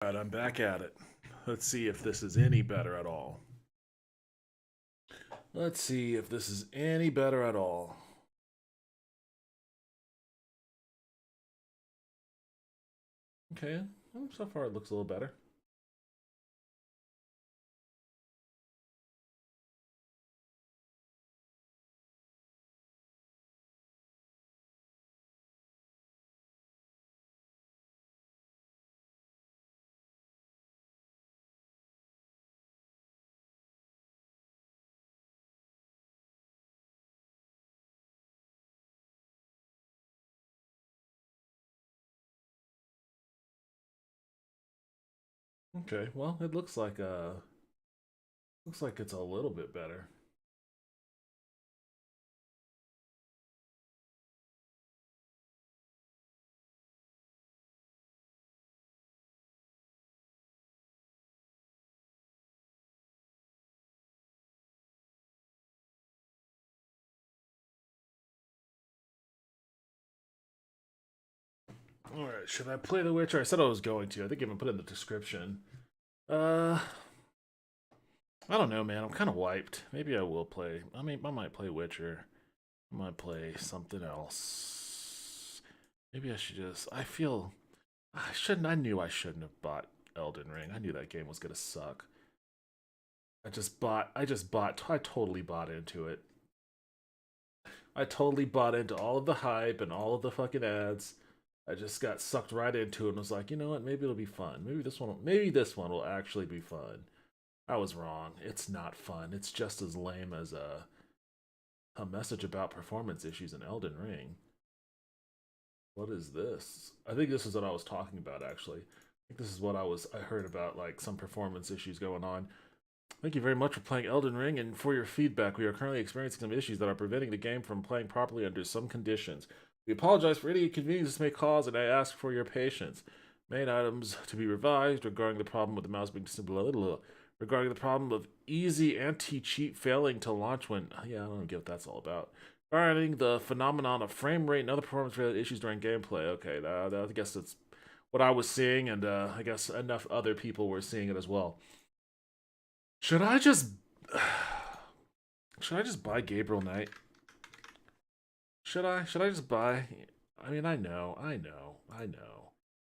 Alright, I'm back at it. Let's see if this is any better at all. Let's see if this is any better at all. Okay, well, so far it looks a little better. Okay, well, it looks like it's a little bit better. Alright, should I play The Witcher? I said I was going to. I think I even put it in the description. Uh I don't know, man. I'm kind of wiped. Maybe I will play. I mean, I might play Witcher. I might play something else. Maybe I should just. I feel I shouldn't. I knew I shouldn't have bought Elden Ring. I knew that game was gonna suck. I just bought. I just bought. I totally bought into it. I totally bought into all of the hype and all of the fucking ads. I just got sucked right into it and was like, you know what? Maybe it'll be fun. Maybe this one. Maybe this one will actually be fun. I was wrong. It's not fun. It's just as lame as a message about performance issues in Elden Ring. What is this? I think this is what I was talking about actually. I think this is what I heard about, like some performance issues going on. Thank you very much for playing Elden Ring and for your feedback. We are currently experiencing some issues that are preventing the game from playing properly under some conditions. We apologize for any inconvenience this may cause and I ask for your patience. Main items to be revised regarding the problem with the mouse being regarding the problem of easy anti-cheat failing to launch when yeah, I don't get what that's all about. Regarding the phenomenon of frame rate and other performance-related issues during gameplay. Okay, I guess that's what I was seeing, and I guess enough other people were seeing it as well. Should I just should I just buy Gabriel Knight? Should I? Should I just buy? I mean, I know.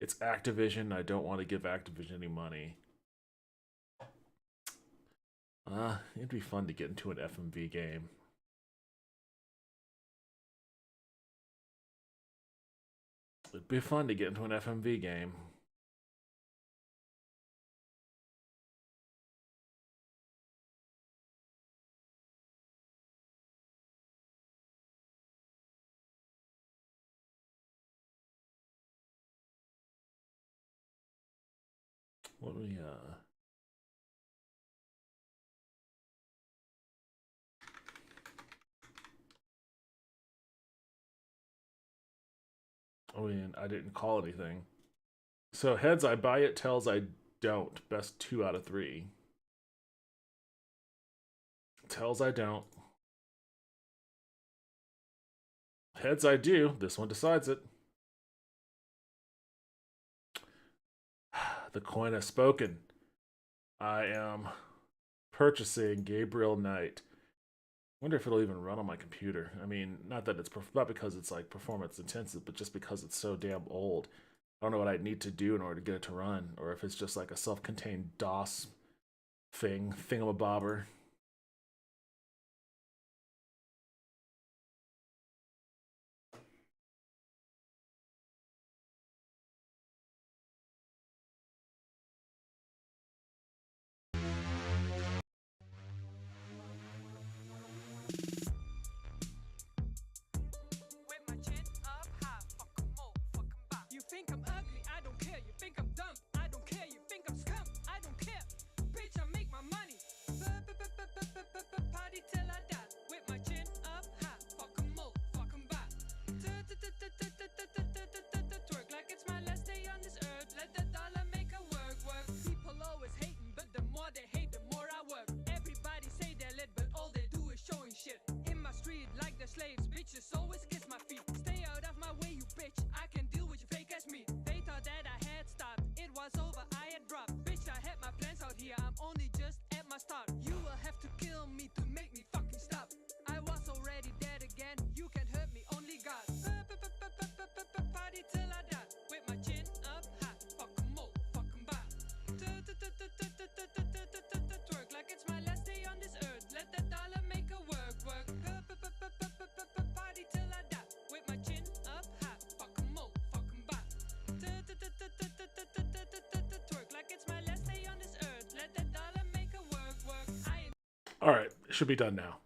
It's Activision. I don't want to give Activision any money. It'd be fun to get into an FMV game. It'd be fun to get into an FMV game. What do we I mean, I didn't call anything. So heads, I buy it. Tails, I don't. Best 2 out of 3. Tails, I don't. Heads, I do. This one decides it. The coin has spoken. I am purchasing Gabriel Knight. Wonder if it'll even run on my computer. I mean, not that it's not because it's like performance intensive, but just because it's so damn old. I don't know what I'd need to do in order to get it to run, or if it's just like a self-contained DOS thingamabobber. With my chin up high, fuck 'em all, fuck 'em back. You think I'm ugly, I don't care. You think I'm dumb, I don't care. You think I'm scum, I don't care. Bitch, I make my money. All right, it should be done now.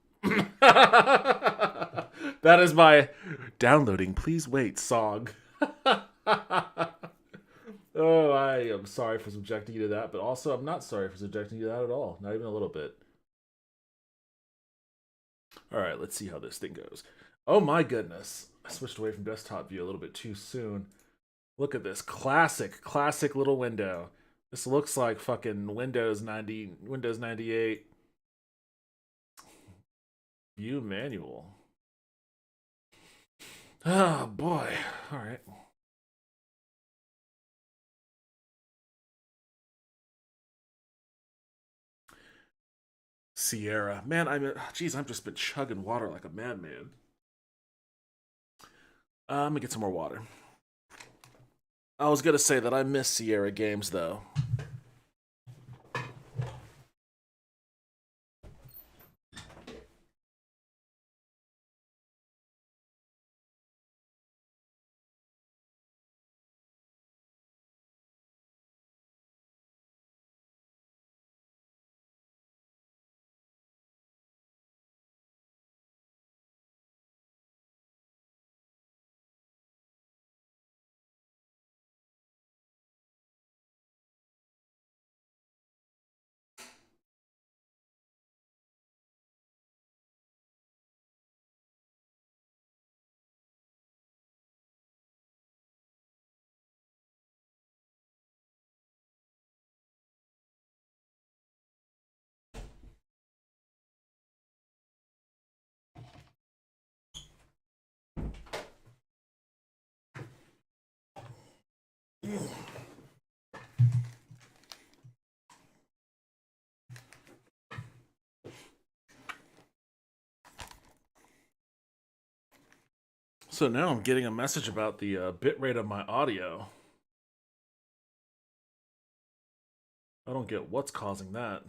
That is my downloading. Please wait song. Oh, I am sorry for subjecting you to that, but also I'm not sorry for subjecting you to that at all. Not even a little bit. All right, let's see how this thing goes. Oh my goodness. I switched away from desktop view a little bit too soon. Look at this classic little window. This looks like fucking Windows 98 view manual. Oh boy. All right. Sierra. Man, I've just been chugging water like a madman. I'm gonna get some more water. I was gonna say that I miss Sierra games though. So now I'm getting a message about the bitrate of my audio. I don't get what's causing that.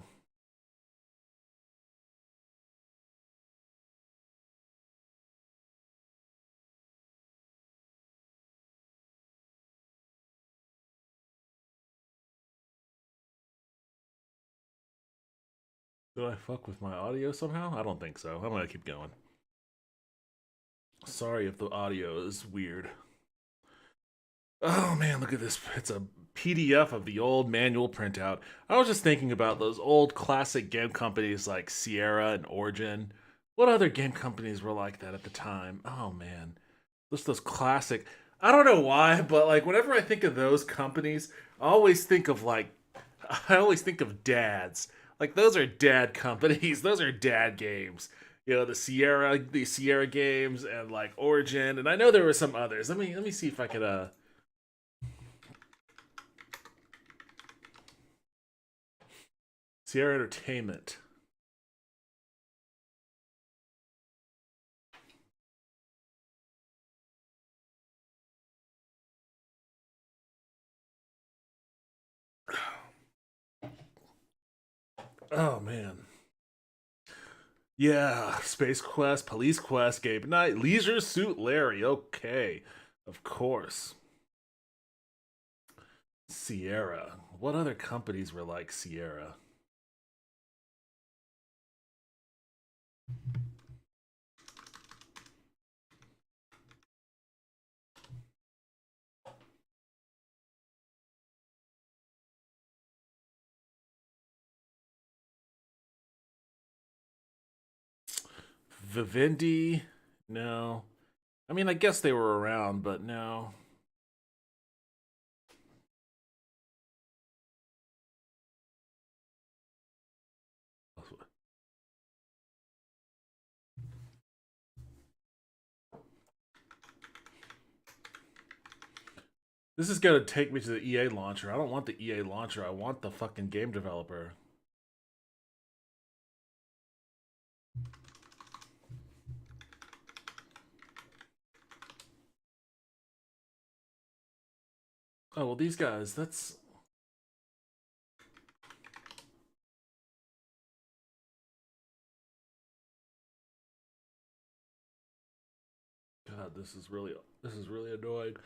Did I fuck with my audio somehow? I don't think so. I'm gonna keep going. Sorry if the audio is weird. Oh man, look at this. It's a PDF of the old manual printout. I was just thinking about those old classic game companies like Sierra and Origin. What other game companies were like that at the time? Oh man. Just those classic. I don't know why, but like whenever I think of those companies, I always think of like I always think of dads. Like those are dad companies. Those are dad games. You know, the Sierra games and like Origin, and I know there were some others. Let me see if I could Sierra Entertainment. Oh man. Yeah, Space Quest, Police Quest, Gabe Knight, Leisure Suit Larry. Okay, of course. Sierra. What other companies were like Sierra? Vivendi? No. I mean, I guess they were around, but no. This is gonna take me to the EA launcher. I don't want the EA launcher. I want the fucking game developer. Oh well, these guys. That's God. This is really annoying.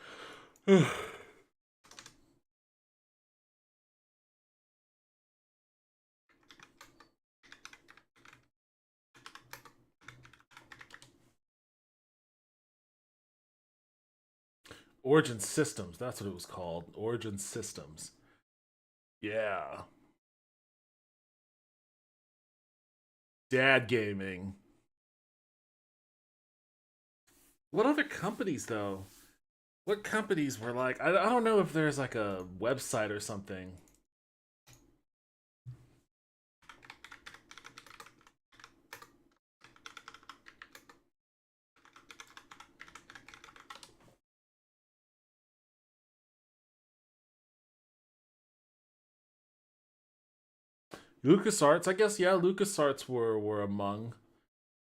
Origin Systems. That's what it was called. Origin Systems. Yeah. Dad gaming. What other companies though? What companies were like? I don't know if there's like a website or something. LucasArts, I guess. Yeah, LucasArts were among.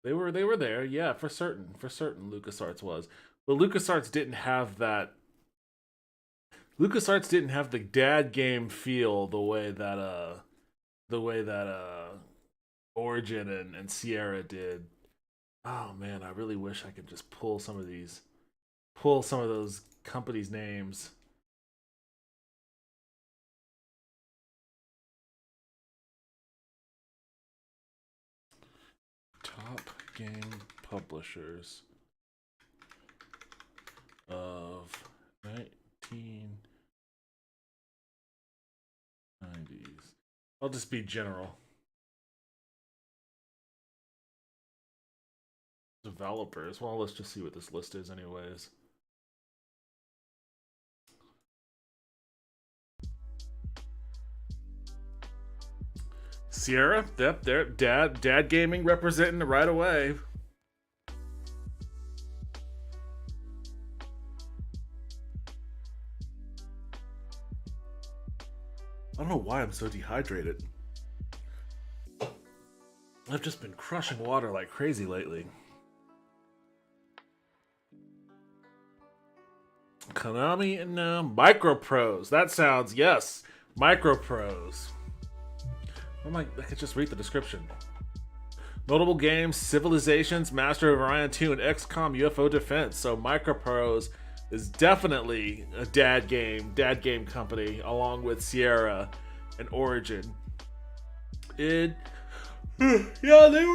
They were there. Yeah, for certain. For certain, LucasArts was. But LucasArts didn't have that. LucasArts didn't have the dad game feel the way that Origin and Sierra did. Oh man, I really wish I could just pull some of those companies' names. Top game publishers of 1990s. I'll just be general. Developers. Well, let's just see what this list is, anyways. Sierra, yep, there. Dad Gaming representing it right away. I don't know why I'm so dehydrated. I've just been crushing water like crazy lately. Konami and Microprose. That sounds, yes, Microprose. I could just read the description. Notable games: Civilizations, Master of Orion 2, and XCOM UFO Defense. So Microprose is definitely a dad game company, along with Sierra and Origin. It, yeah, they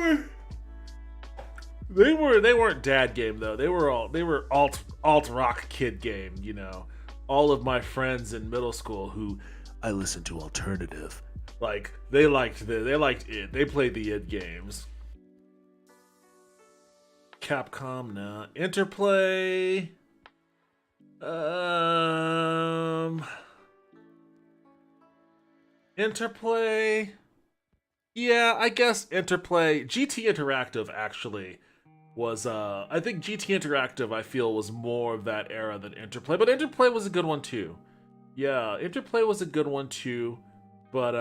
weren't dad game though. They were alt rock kid game. You know, all of my friends in middle school who I listened to alternative, like they liked it. They played the id games. Capcom, nah. Interplay. Um, Interplay. Yeah, I guess Interplay. GT Interactive actually was. I think GT Interactive I feel was more of that era than Interplay, but Interplay was a good one too. Yeah, Interplay was a good one too, but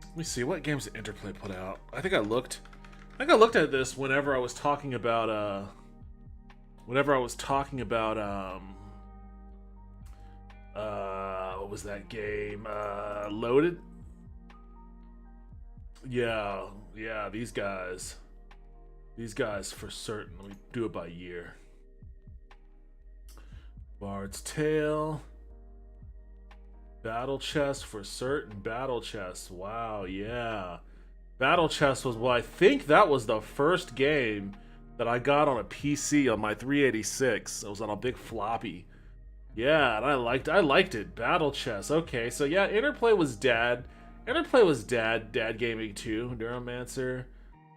let me see what games did Interplay put out. I think I looked at this whenever I was talking about what was that game? Loaded? Yeah, yeah, these guys. These guys for certain. Let me do it by year. Bard's Tale. Battle Chess for certain. Battle Chess. Wow, yeah. Battle Chess was, well, I think that was the first game that I got on a PC on my 386. It was on a big floppy. Yeah, and I liked it. Battle Chess. Okay, so yeah, Interplay was dad. Interplay was dad gaming too. Neuromancer,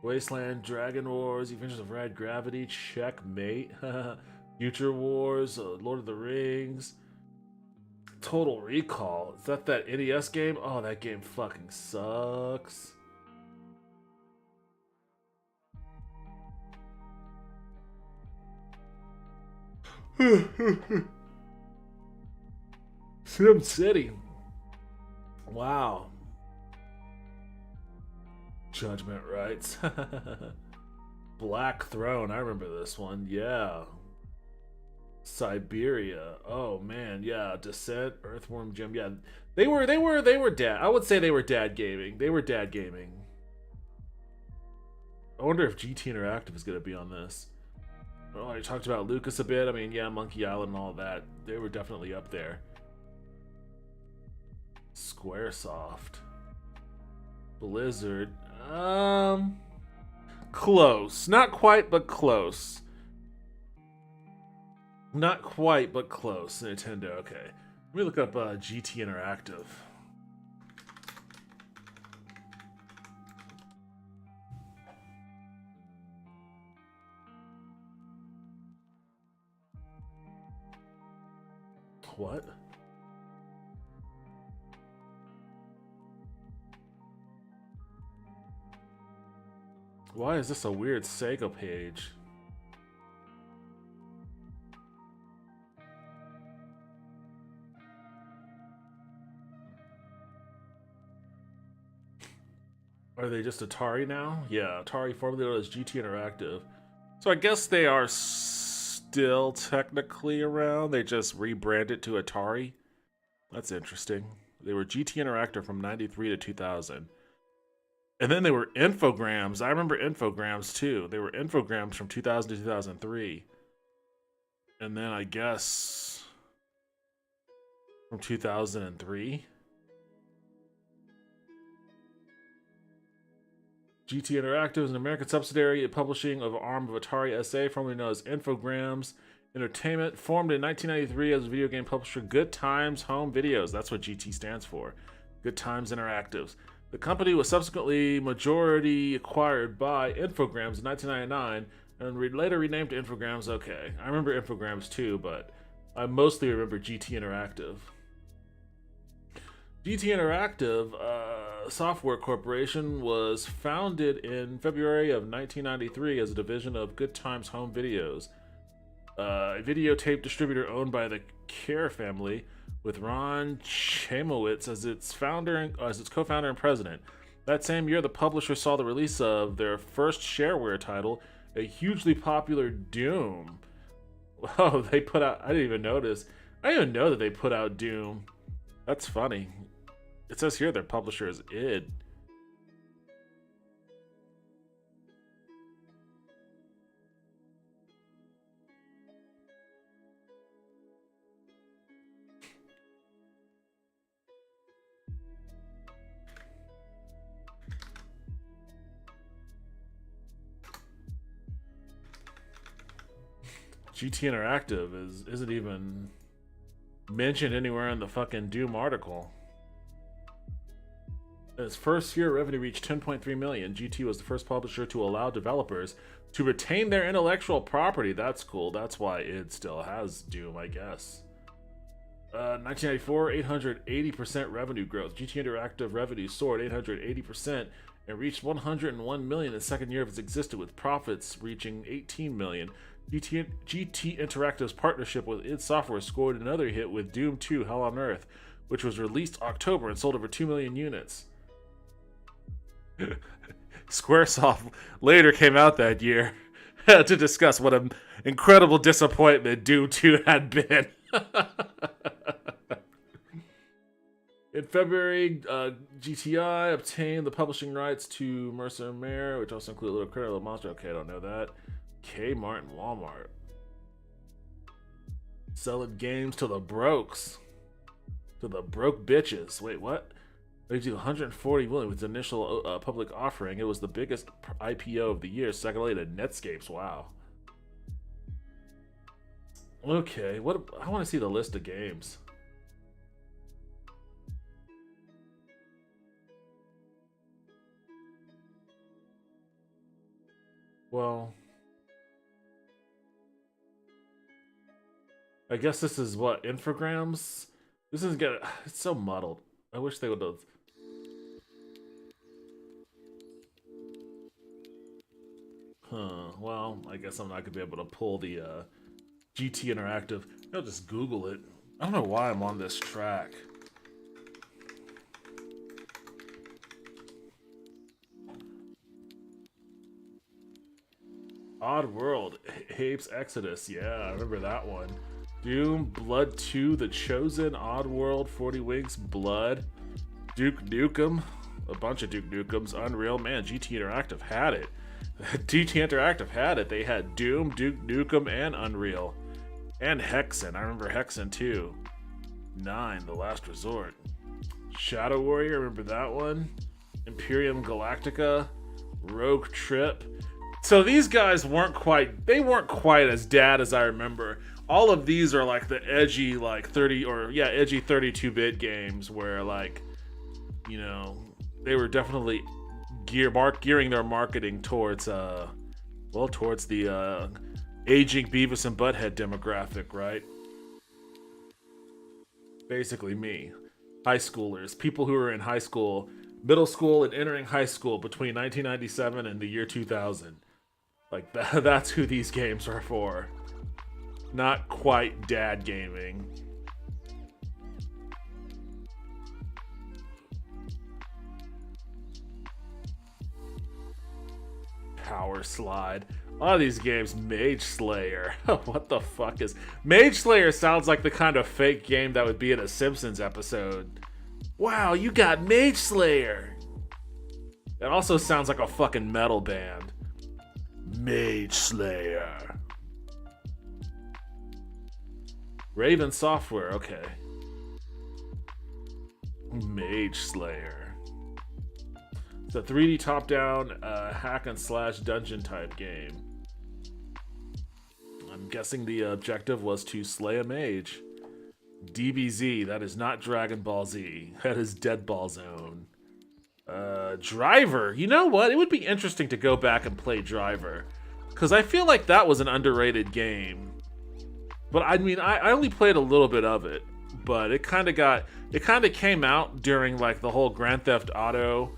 Wasteland, Dragon Wars, Adventures of Rad Gravity, Checkmate, Future Wars, Lord of the Rings, Total Recall. Is that NES game? Oh, that game fucking sucks. Sim City. Wow. Judgment Rights. Black Throne. I remember this one. Yeah. Siberia. Oh man, yeah. Descent, Earthworm Jim. Yeah. They were dad. I would say they were dad gaming. They were dad gaming. I wonder if GT Interactive is gonna be on this. Oh, you talked about Lucas a bit. I mean, yeah, Monkey Island and all that. They were definitely up there. Squaresoft. Blizzard. Close. Not quite, but close. Not quite, but close. Nintendo, okay. Let me look up GT Interactive. What? Why is this a weird Sega page? Are they just Atari now? Yeah, Atari formerly known as GT Interactive. So I guess they are still technically around. They just rebranded to Atari. That's interesting. They were GT Interactive from 93 to 2000. And then they were Infogrames. I remember Infogrames too. They were Infogrames from 2000 to 2003. And then I guess from 2003. GT Interactive is an American subsidiary of publishing of arm of Atari SA, formerly known as Infogrames Entertainment, formed in 1993 as a video game publisher Good Times Home Videos. That's what GT stands for. Good Times Interactives. The company was subsequently majority acquired by Infogrames in 1999 and later renamed to Infogrames. Okay, I remember Infogrames too, but I mostly remember GT Interactive. GT Interactive Software Corporation was founded in February of 1993 as a division of Good Times Home Videos, a videotape distributor owned by the Kerr family, with Ron Chamowitz as its co-founder and president. That same year, the publisher saw the release of their first shareware title, a hugely popular Doom. Oh, they put out... I didn't even notice. I didn't even know that they put out Doom. That's funny. It says here their publisher is id. GT Interactive isn't even mentioned anywhere in the fucking Doom article. In its first year, revenue reached 10.3 million. GT was the first publisher to allow developers to retain their intellectual property. That's cool. That's why it still has Doom, I guess. 1994, 880% revenue growth. GT Interactive revenue soared 880% and reached 101 million in the second year of its existence, with profits reaching 18 million. GT Interactive's partnership with id Software scored another hit with Doom 2 Hell on Earth, which was released October and sold over 2 million units. Squaresoft later came out that year to discuss what an incredible disappointment Doom 2 had been. In February, GTI obtained the publishing rights to Mercer Mare, which also include Little Critter, Little Monster. Okay, I don't know that. Kmart and Walmart. Selling games to the brokes. To the broke bitches. Wait, what? They do 140 million with the initial public offering. It was the biggest IPO of the year, second only to Netscape's. Wow. Okay, what? I want to see the list of games. Well, I guess this is what, Infogrames? This isn't gonna... It's so muddled. I wish they would have... Well, I guess I'm not gonna be able to pull the GT Interactive. I'll just Google it. I don't know why I'm on this track. Oddworld, Apes Exodus. Yeah, I remember that one. Doom, Blood 2, The Chosen, Oddworld, 40 Winks, Blood, Duke Nukem, a bunch of Duke Nukems, Unreal. Man, GT Interactive had it. GT Interactive had it. They had Doom, Duke Nukem, and Unreal. And Hexen. I remember Hexen too. 9, The Last Resort. Shadow Warrior, remember that one? Imperium Galactica, Rogue Trip, So these guys weren't quite as dad as I remember. All of these are like the edgy like 30 or yeah, edgy 32-bit games where like, you know, they were definitely gearing their marketing towards towards the aging Beavis and Butthead demographic, right? Basically me. High schoolers, people who were in high school, middle school and entering high school between 1997 and the year 2000. Like that's who these games are for. Not quite dad gaming. Power Slide. A lot of these games, Mage Slayer. What the fuck is Mage Slayer? Sounds like the kind of fake game that would be in a Simpsons episode. Wow, you got Mage Slayer. It also sounds like a fucking metal band. Mage Slayer. Raven Software, okay. Mage Slayer. It's a 3D top-down hack and slash dungeon type game. I'm guessing the objective was to slay a mage. DBZ, that is not Dragon Ball Z. That is Dead Ball Zone. Driver. You know what? It would be interesting to go back and play Driver. Because I feel like that was an underrated game. But I mean, I only played a little bit of it. But it kind of came out during like the whole Grand Theft Auto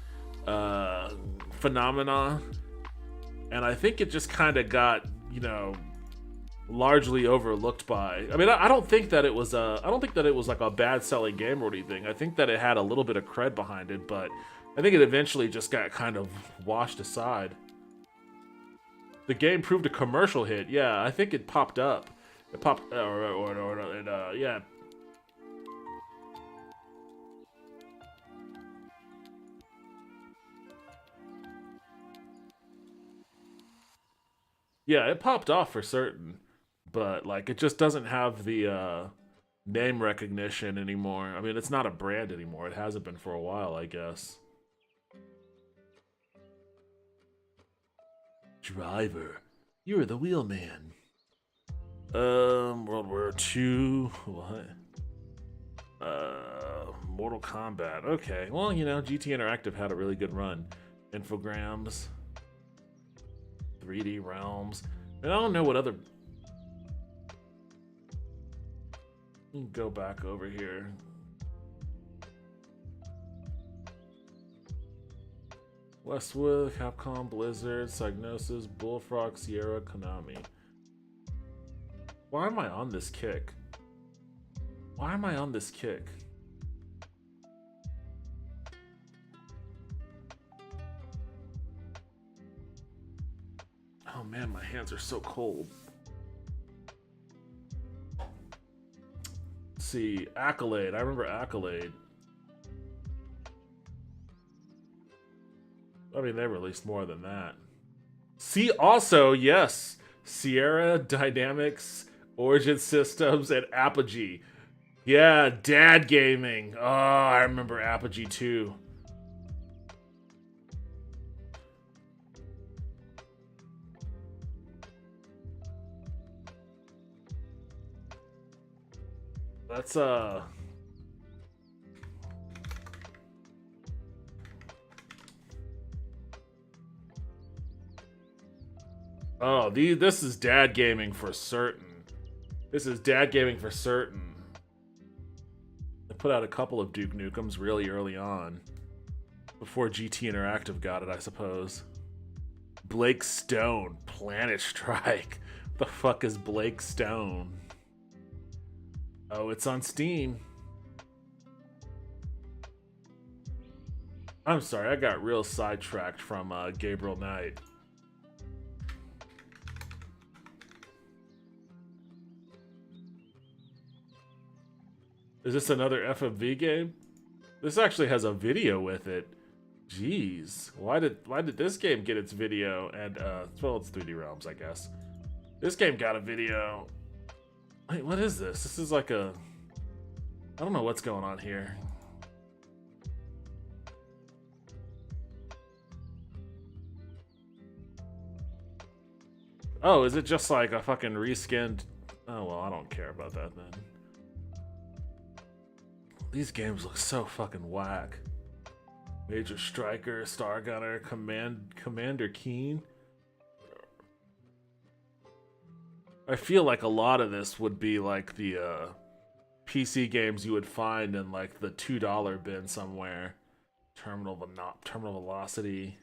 phenomena. And I think it just kind of got, you know, largely overlooked by. I mean, I don't think that it was like a bad selling game or anything. I think that it had a little bit of cred behind it, but I think it eventually just got kind of washed aside. The game proved a commercial hit. Yeah, I think it popped up. It popped, yeah. Yeah, it popped off for certain, but like it just doesn't have the name recognition anymore. I mean, it's not a brand anymore. It hasn't been for a while, I guess. Driver, you're the wheelman. World War II. What? Mortal Kombat. Okay. Well, you know, GT Interactive had a really good run. Infogrames. 3D Realms. And I don't know what other. Go back over here. Westwood, Capcom, Blizzard, Psygnosis, Bullfrog, Sierra, Konami. Why am I on this kick? Why am I on this kick? Oh man, my hands are so cold. Let's see, Accolade. I remember Accolade. I mean, they released more than that. See, also, yes, Sierra, Dynamics, Origin Systems, and Apogee. Yeah, Dad Gaming. Oh, I remember Apogee too. That's Oh, this is dad gaming for certain. This is dad gaming for certain. They put out a couple of Duke Nukems really early on. Before GT Interactive got it, I suppose. Blake Stone, Planet Strike. What the fuck is Blake Stone? Oh, it's on Steam. I'm sorry, I got real sidetracked from Gabriel Knight. Is this another FMV game? This actually has a video with it. Jeez, why did this game get its video? And well, it's 3D Realms, I guess. This game got a video. Wait, what is this? This is like a. I don't know what's going on here. Oh, is it just like a fucking reskinned? Oh well, I don't care about that then. These games look so fucking whack. Major Striker, Star Gunner, Commander Keen. I feel like a lot of this would be like the PC games you would find in like the $2 bin somewhere. Terminal Velocity.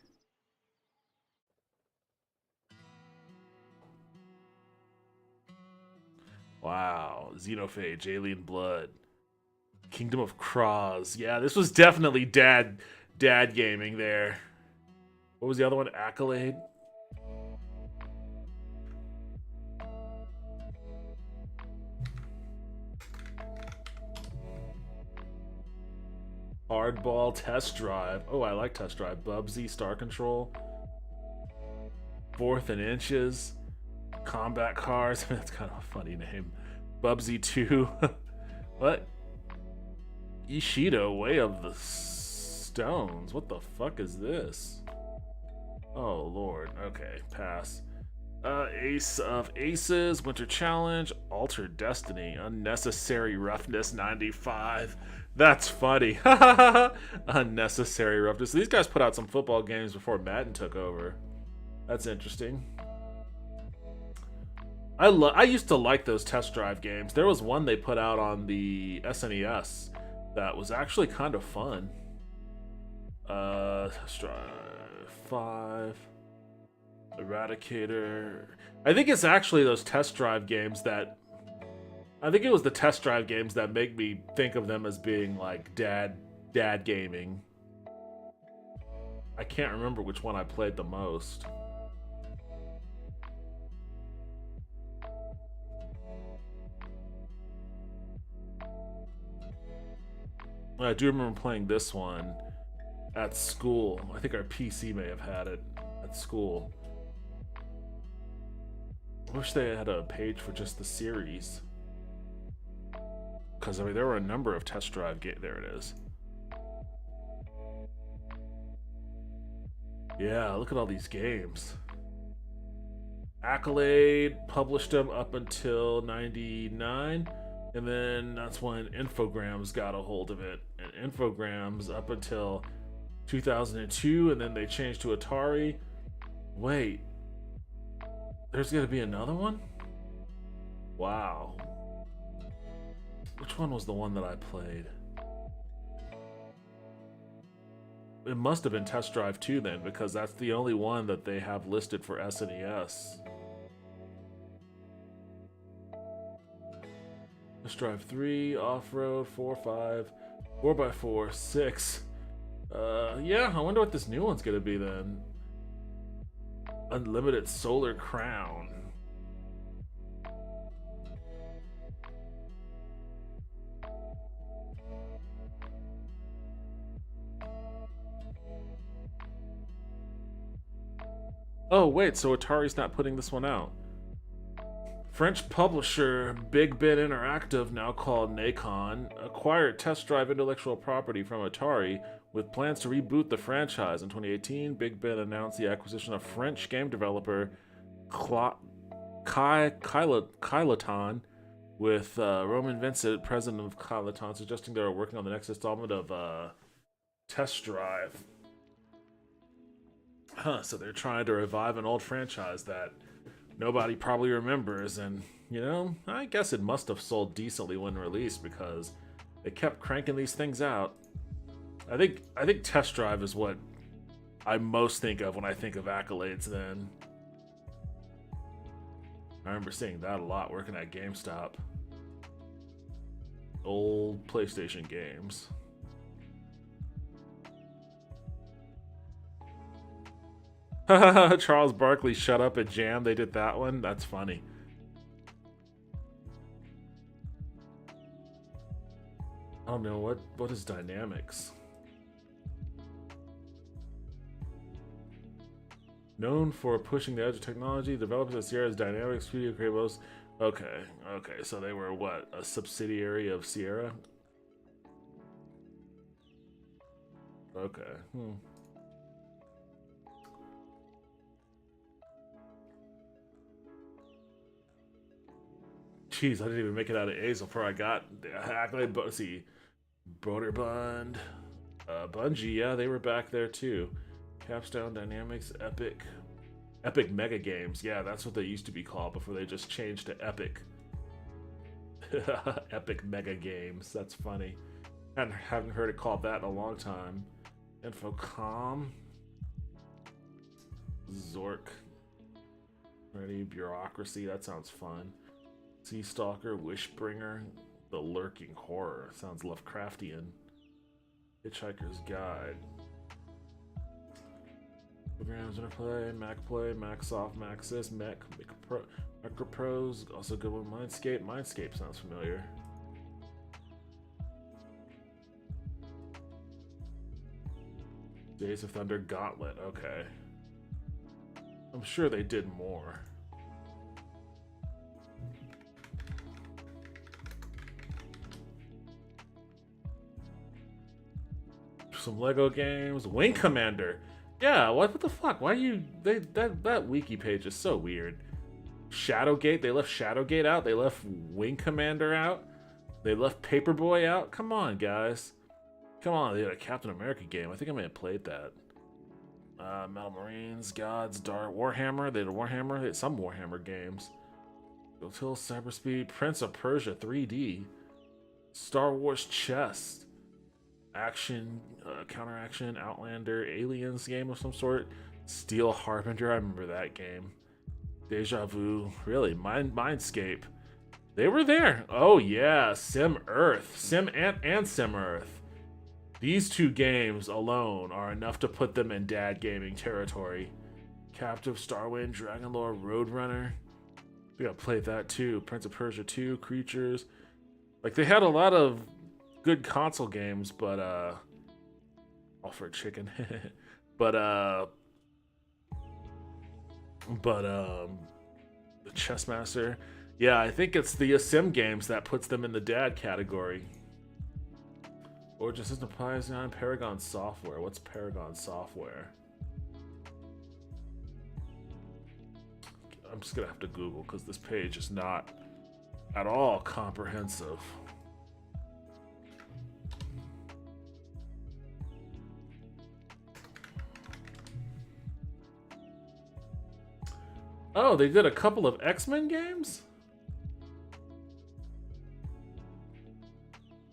Wow, Xenophage, Alien Blood, Kingdom of Cross. Yeah, this was definitely dad gaming there. What was the other one? Accolade. Hardball, Test Drive. Oh, I like Test Drive. Bubsy, Star Control. Fourth and Inches. Combat Cars. That's kind of a funny name. Bubsy 2. What? Ishido, Way of the Stones. What the fuck is this? Oh, Lord. Okay, pass. Ace of Aces, Winter Challenge, Altered Destiny, Unnecessary Roughness 95. That's funny. Unnecessary Roughness. These guys put out some football games before Madden took over. That's interesting. I used to like those test drive games. There was one they put out on the SNES that was actually kind of fun. Test Drive 5. Eradicator. I think it's actually those test drive games that I think it was the test drive games that make me think of them as being like dad gaming. I can't remember which one I played the most. I do remember playing this one at school. I think our PC may have had it at school. I wish they had a page for just the series. Because, I mean, there were a number of test drive games. There it is. Yeah, look at all these games. Accolade published them up until 99. And then that's when Infogrames got a hold of it. And Infogrames up until 2002. And then they changed to Atari. Wait. There's gonna be another one? Wow. Which one was the one that I played? It must have been Test Drive 2 then, because that's the only one that they have listed for SNES. Test Drive 3, Off-Road, 4, 5, 4x4, 6. Yeah, I wonder what this new one's gonna be then. Unlimited Solar Crown. Oh wait, so Atari's not putting this one out. French publisher Big Ben Interactive, now called Nacon, acquired Test Drive intellectual property from Atari with plans to reboot the franchise. In 2018, Big Ben announced the acquisition of French game developer Kyloton, with Roman Vincent, president of Kyloton, suggesting they were working on the next installment of Test Drive. So they're trying to revive an old franchise that nobody probably remembers, and you know, I guess it must have sold decently when released because they kept cranking these things out. I think Test Drive is what I most think of when I think of Accolades then. I remember seeing that a lot working at GameStop. Old PlayStation games. Charles Barkley shut up at Jam. They did that one. That's funny. I don't know what is Dynamics. Known for pushing the edge of technology, developers at Sierra's Dynamics Studio Creativos. Okay, so they were what? A subsidiary of Sierra? Okay. Jeez, I didn't even make it out of A's before I got accolade. But see, Broderbund, Bungie, yeah, they were back there too. Capstone Dynamics, Epic Mega Games. Yeah, that's what they used to be called before they just changed to Epic. Epic Mega Games. That's funny. Haven't heard it called that in a long time. Infocom. Zork. Ready, Bureaucracy. That sounds fun. Sea Stalker, Wishbringer, The Lurking Horror. Sounds Lovecraftian. Hitchhiker's Guide. Programs Interplay, MacPlay, MacSoft, Maxis, Microprose. Also good one. Mindscape. Mindscape sounds familiar. Days of Thunder Gauntlet. Okay. I'm sure they did more. Some Lego games. Wing Commander. Yeah, what the fuck? Why you that wiki page is so weird. Shadowgate, they left Shadowgate out. They left Wing Commander out. They left Paperboy out. Come on, guys. Come on, they had a Captain America game. I think I may have played that. Metal Marines, Gods, Dark Warhammer. They had a Warhammer. They had some Warhammer games. Gotil, Cyberspeed, Prince of Persia 3D, Star Wars Chess, Action, Counteraction, Outlander, Aliens game of some sort, Steel Harbinger. I remember that game. Deja Vu. Really, Mindscape. They were there. Oh yeah, Sim Earth, Sim and Sim Earth. These two games alone are enough to put them in dad gaming territory. Captive, Starwind, Dragonlore, Roadrunner. I think I played that too. Prince of Persia 2, Creatures. Like, they had a lot of good console games, but all for a chicken. but the Chessmaster. Yeah, I think it's the Sim games that puts them in the dad category. Origin System Python, Paragon Software. What's Paragon Software? I'm just gonna have to Google because this page is not at all comprehensive. Oh, they did a couple of X-Men games?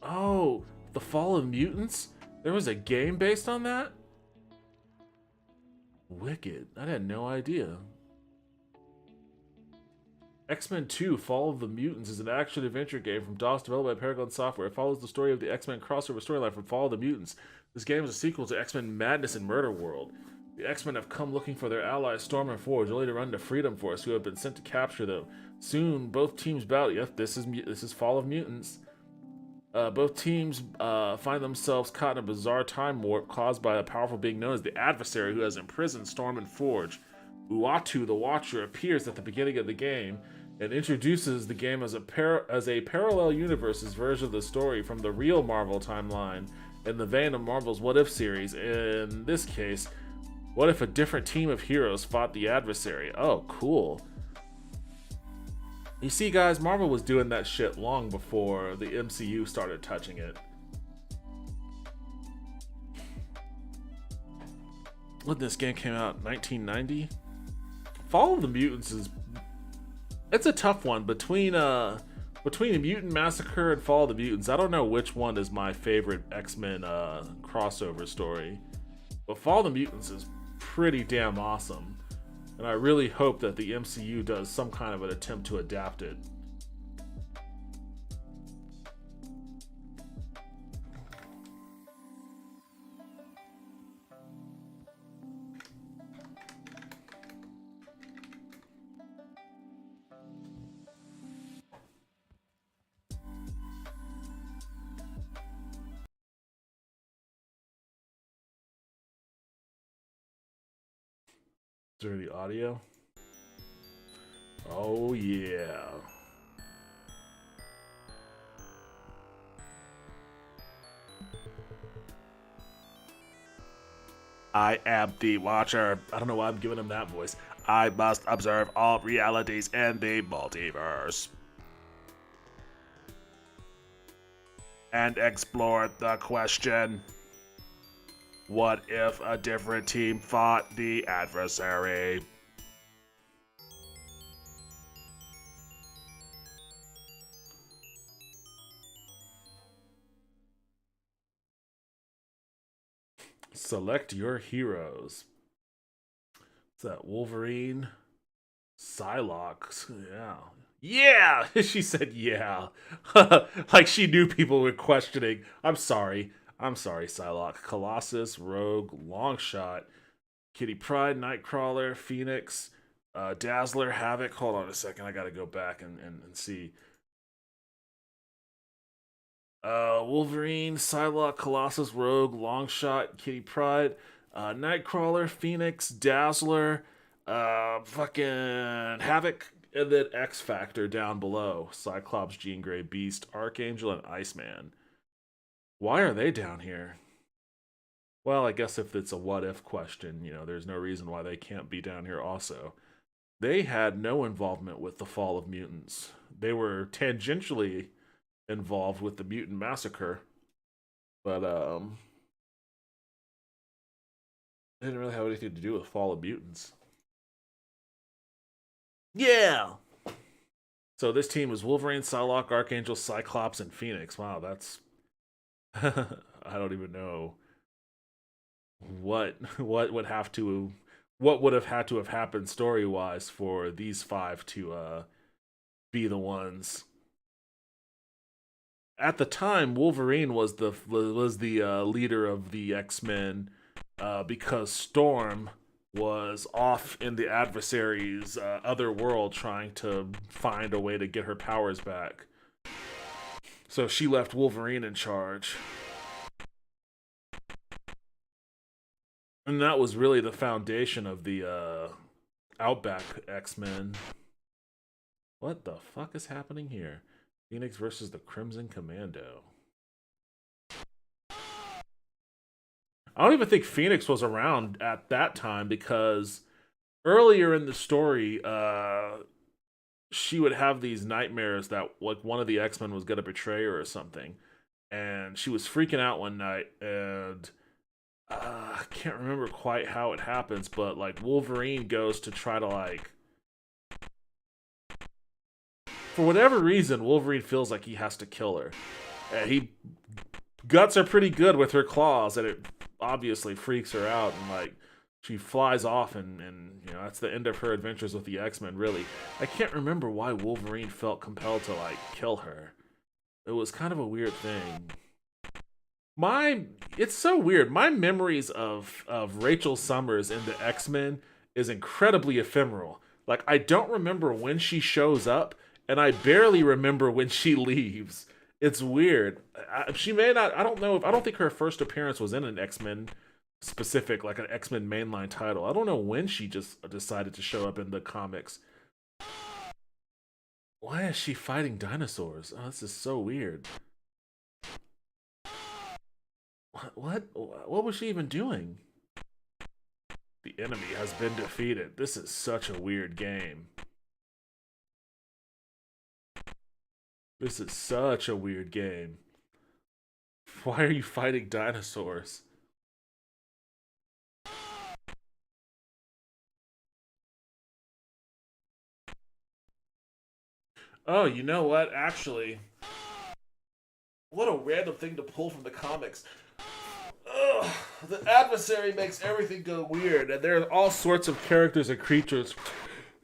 Oh, The Fall of Mutants? There was a game based on that? Wicked. I had no idea. X-Men 2 Fall of the Mutants is an action-adventure game from DOS developed by Paragon Software. It follows the story of the X-Men crossover storyline from Fall of the Mutants. This game is a sequel to X-Men Madness in Murder World. The X-Men have come looking for their allies Storm and Forge, only to run to Freedom Force, who have been sent to capture them. Soon, both teams battle. Yep, this is Fall of Mutants. Both teams find themselves caught in a bizarre time warp caused by a powerful being known as the Adversary, who has imprisoned Storm and Forge. Uatu, the Watcher, appears at the beginning of the game and introduces the game as a parallel universe's version of the story from the real Marvel timeline in the vein of Marvel's What If series. In this case, what if a different team of heroes fought the Adversary? Oh, cool. You see, guys, Marvel was doing that shit long before the MCU started touching it. When this game came out, 1990? Fall of the Mutants it's a tough one between a Mutant Massacre and Fall of the Mutants. I don't know which one is my favorite X-Men crossover story, but Fall of the Mutants is pretty damn awesome, and I really hope that the MCU does some kind of an attempt to adapt it. Is there the audio? Oh yeah. I am the Watcher. I don't know why I'm giving him that voice. I must observe all realities in the multiverse. and explore the question, what if a different team fought the adversary? Select your heroes. What's that? Wolverine? Psylocke? Yeah. Yeah! She said yeah. Like she knew people were questioning. I'm sorry. I'm sorry, Psylocke. Colossus, Rogue, Longshot, Kitty Pryde, Nightcrawler, Phoenix, Dazzler, Havoc. Hold on a second. I gotta go back and see. Wolverine, Psylocke, Colossus, Rogue, Longshot, Kitty Pryde, Nightcrawler, Phoenix, Dazzler, fucking Havoc, and then X Factor down below. Cyclops, Jean Grey, Beast, Archangel, and Iceman. Why are they down here? Well, I guess if it's a what if question, there's no reason why they can't be down here also. They had no involvement with the fall of mutants. They were tangentially involved with the mutant massacre, but they didn't really have anything to do with fall of mutants. Yeah. So this team is Wolverine, Psylocke, Archangel, Cyclops, and Phoenix. Wow, that's I don't even know what would have to what would have had to have happened story wise for these five to be the ones. At the time, Wolverine was the leader of the X-Men because Storm was off in the adversary's other world trying to find a way to get her powers back. So she left Wolverine in charge. And that was really the foundation of the Outback X-Men. What the fuck is happening here? Phoenix versus the Crimson Commando. I don't even think Phoenix was around at that time because earlier in the story, she would have these nightmares that like one of the X-Men was gonna betray her or something, and she was freaking out one night, and I can't remember quite how it happens, but like Wolverine goes to try to like, for whatever reason, Wolverine feels like he has to kill her, and he guts are pretty good with her claws, and it obviously freaks her out, and like she flies off, and that's the end of her adventures with the X-Men. Really, I can't remember why Wolverine felt compelled to like kill her. It was kind of a weird thing. It's so weird. My memories of Rachel Summers in the X-Men is incredibly ephemeral. Like I don't remember when she shows up, and I barely remember when she leaves. It's weird. She may not. I don't know. I don't think her first appearance was in an X-Men specific, like an X-Men mainline title. I don't know when she just decided to show up in the comics. Why is she fighting dinosaurs? Oh, this is so weird. What was she even doing? The enemy has been defeated. This is such a weird game. This is such a weird game. Why are you fighting dinosaurs? Oh, you know what? Actually, what a random thing to pull from the comics. Ugh, the adversary makes everything go weird, and there are all sorts of characters and creatures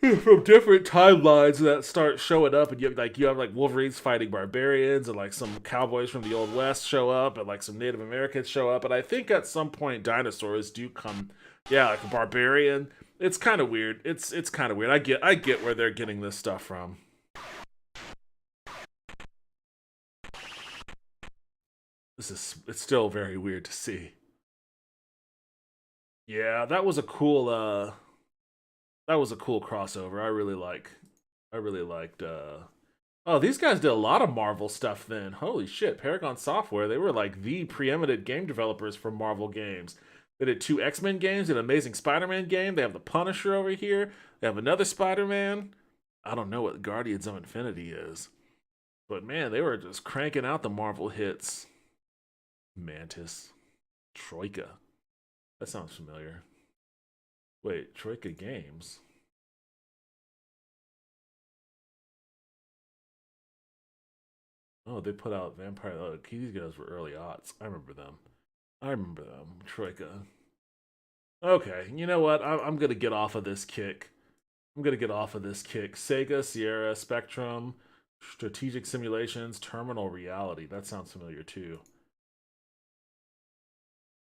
from different timelines that start showing up, and you have Wolverines fighting barbarians, and like some cowboys from the old west show up, and like some Native Americans show up, and I think at some point dinosaurs do come. Yeah, like a barbarian. It's kind of weird. It's kind of weird. I get where they're getting this stuff from. It's still very weird to see. Yeah, that was a cool crossover. I really liked Oh, these guys did a lot of Marvel stuff then. Holy shit, Paragon Software, they were like the preeminent game developers for Marvel games. They did two X-Men games, an Amazing Spider-Man game. They have the Punisher over here. They have another Spider-Man. I don't know what Guardians of Infinity is. But man, they were just cranking out the Marvel hits. Mantis. Troika. That sounds familiar. Wait, Troika Games? Oh, they put out Vampire. Oh, these guys were early aughts. I remember them. I remember them. Troika. Okay, you know what? I'm gonna get off of this kick. I'm gonna get off of this kick. Sega, Sierra, Spectrum, Strategic Simulations, Terminal Reality. That sounds familiar too.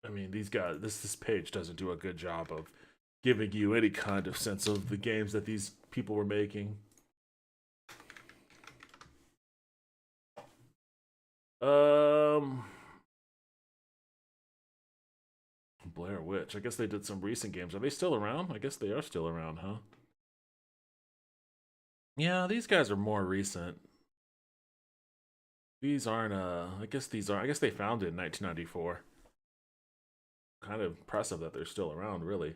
I mean, these guys. This page doesn't do a good job of giving you any kind of sense of the games that these people were making. Um, Blair Witch. I guess they did some recent games. Are they still around? I guess they are still around, huh? Yeah, these guys are more recent. These aren't. I guess these are. I guess they founded in 1994. Kind of impressive that they're still around, really.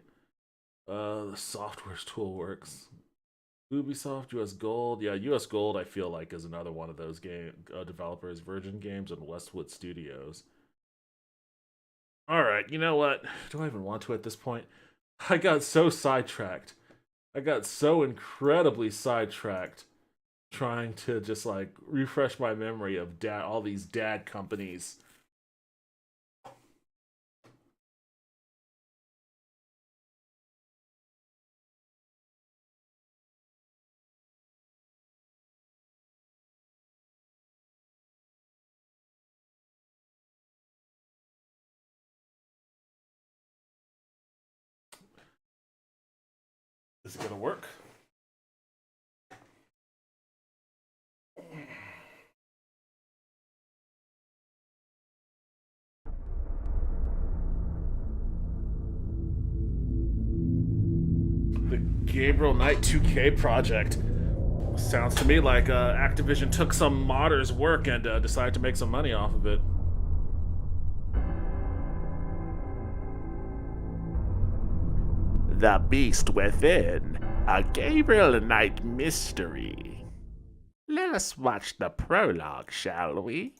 The software's Toolworks. Ubisoft, US Gold. Yeah, US Gold, I feel like, is another one of those game developers. Virgin Games and Westwood Studios. All right, you know what? Do I even want to at this point? I got so sidetracked. I got so incredibly sidetracked trying to just like refresh my memory of all these dad companies. Is it gonna work? The Gabriel Knight 2K project. Sounds to me like Activision took some modders' work and decided to make some money off of it. The Beast Within, a Gabriel Knight mystery. Let us watch the prologue, shall we?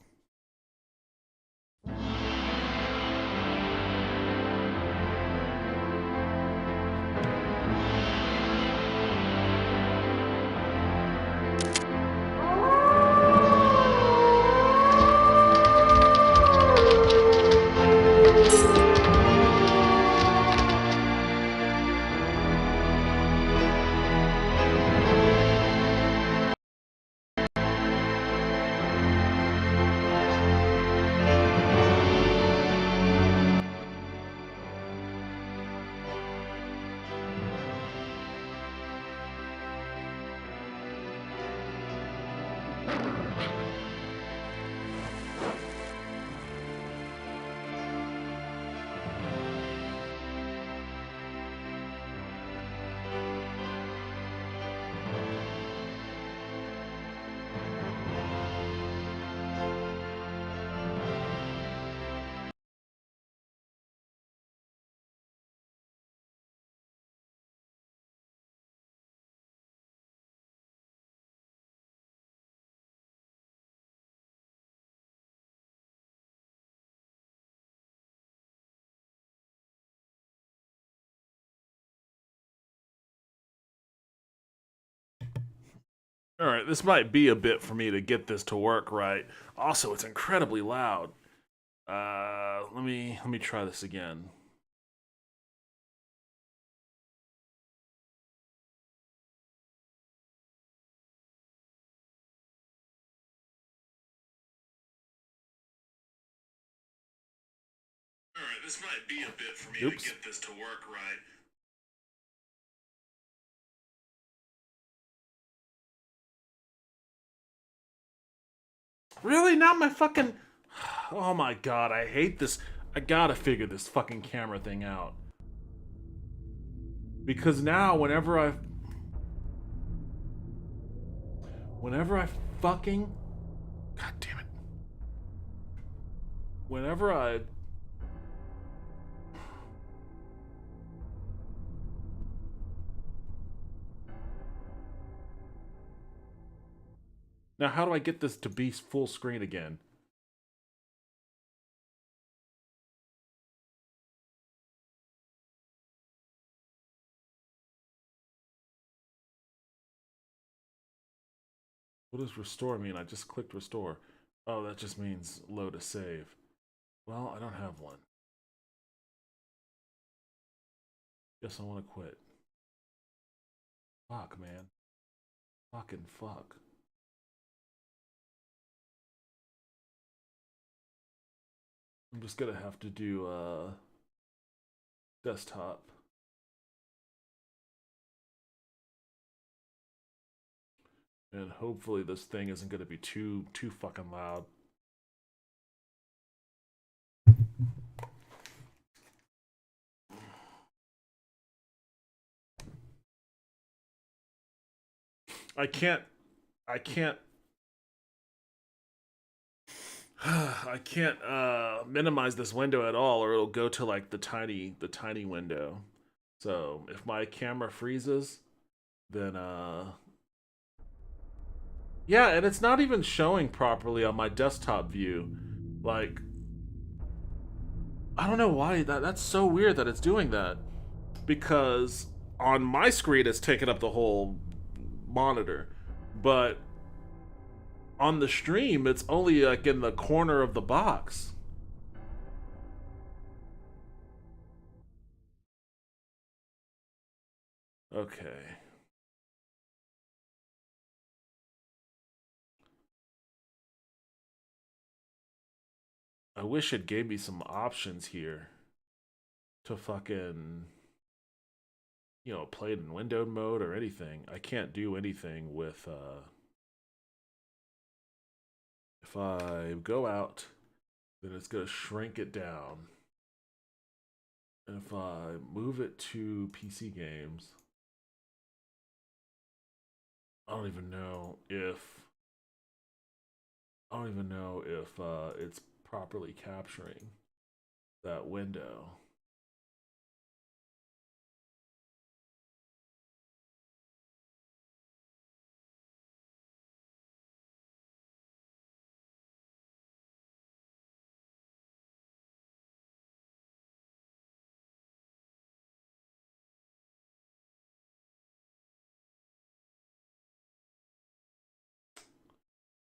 All right, this might be a bit for me to get this to work right. Also, it's incredibly loud. Let me try this again. All right, this might be a bit for me to get this to work right. Really? Not my fucking. Oh my god, I hate this. I gotta figure this fucking camera thing out. Because now, whenever I. Whenever I fucking. God damn it. Whenever I. Now, how do I get this to be full screen again? What does restore mean? I just clicked restore. Oh, that just means load a save. Well, I don't have one. Guess I want to quit. Fuck, man. Fucking fuck. I'm just gonna have to do desktop. And hopefully this thing isn't gonna be too fucking loud. I can't I can't I can't minimize this window at all, or it'll go to like the tiny window. So if my camera freezes, then yeah, and it's not even showing properly on my desktop view. Like, I don't know why that's so weird that it's doing that. Because on my screen it's taking up the whole monitor, but on the stream it's only like in the corner of the box. Okay. I wish it gave me some options here to fucking, play it in windowed mode or anything. I can't do anything with if I go out, then it's gonna shrink it down. And if I move it to PC games, I don't even know if it's properly capturing that window.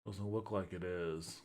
Doesn't look like it is.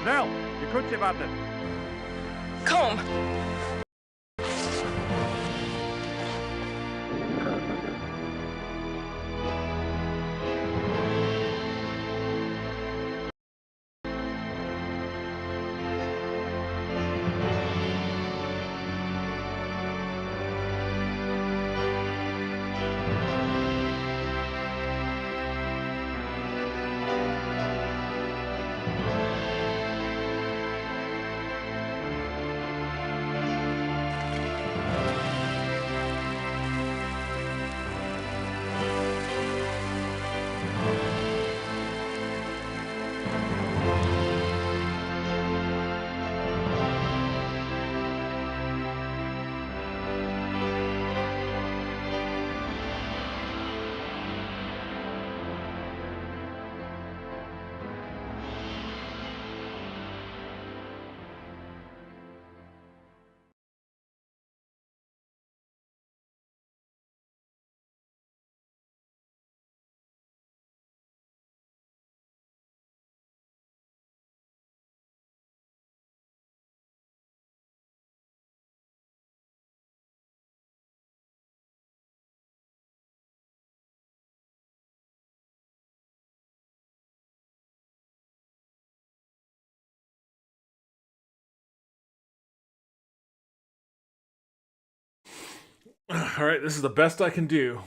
Nell, écoute ces battes. Comb. All right, this is the best I can do.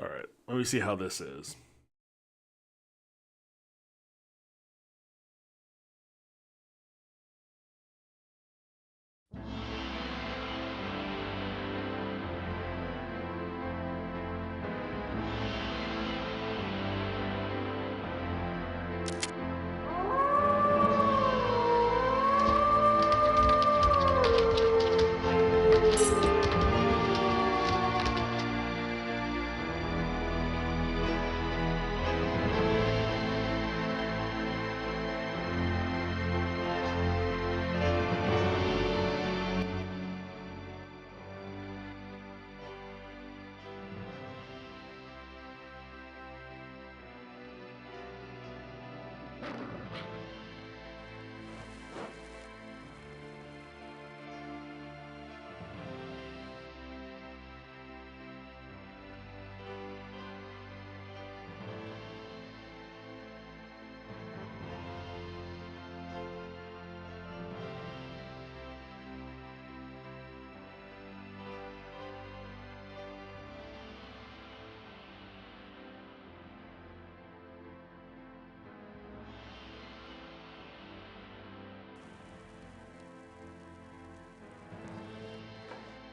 All right, let me see how this is.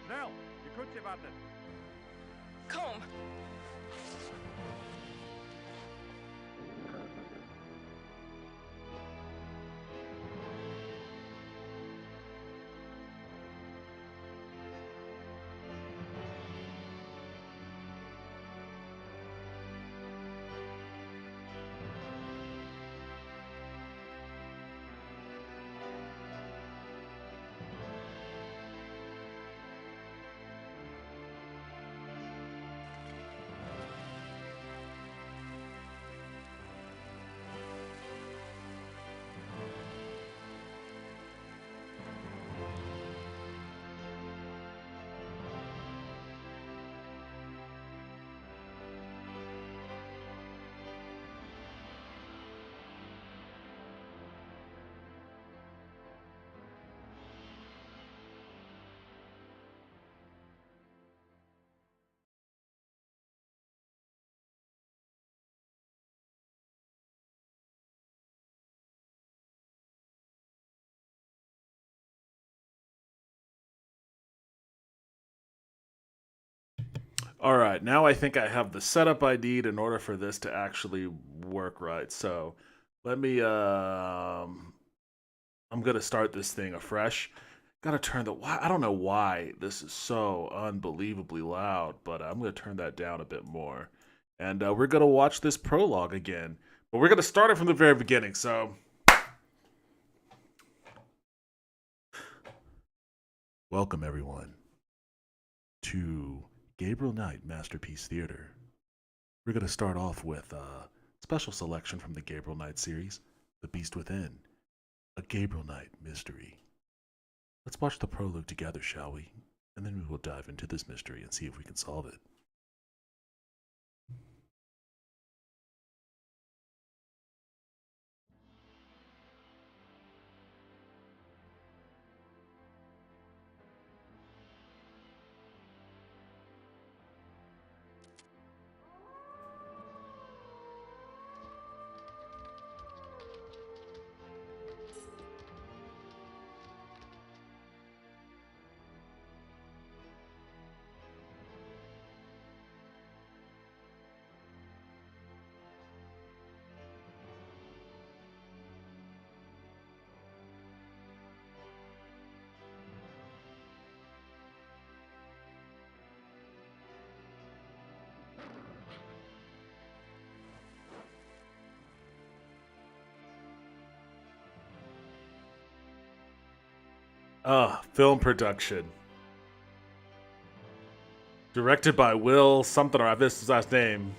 Nell, you could say about this. Come. All right, now I think I have the setup I need in order for this to actually work right. So let me. I'm gonna start this thing afresh. Gotta turn the. Why I don't know why this is so unbelievably loud, but I'm gonna turn that down a bit more, and we're gonna watch this prologue again. But we're gonna start it from the very beginning. So welcome everyone to Gabriel Knight Masterpiece Theater. We're going to start off with a special selection from the Gabriel Knight series, The Beast Within, a Gabriel Knight mystery. Let's watch the prologue together, shall we? And then we will dive into this mystery and see if we can solve it. Film production. Directed by Will something, or I missed his last name.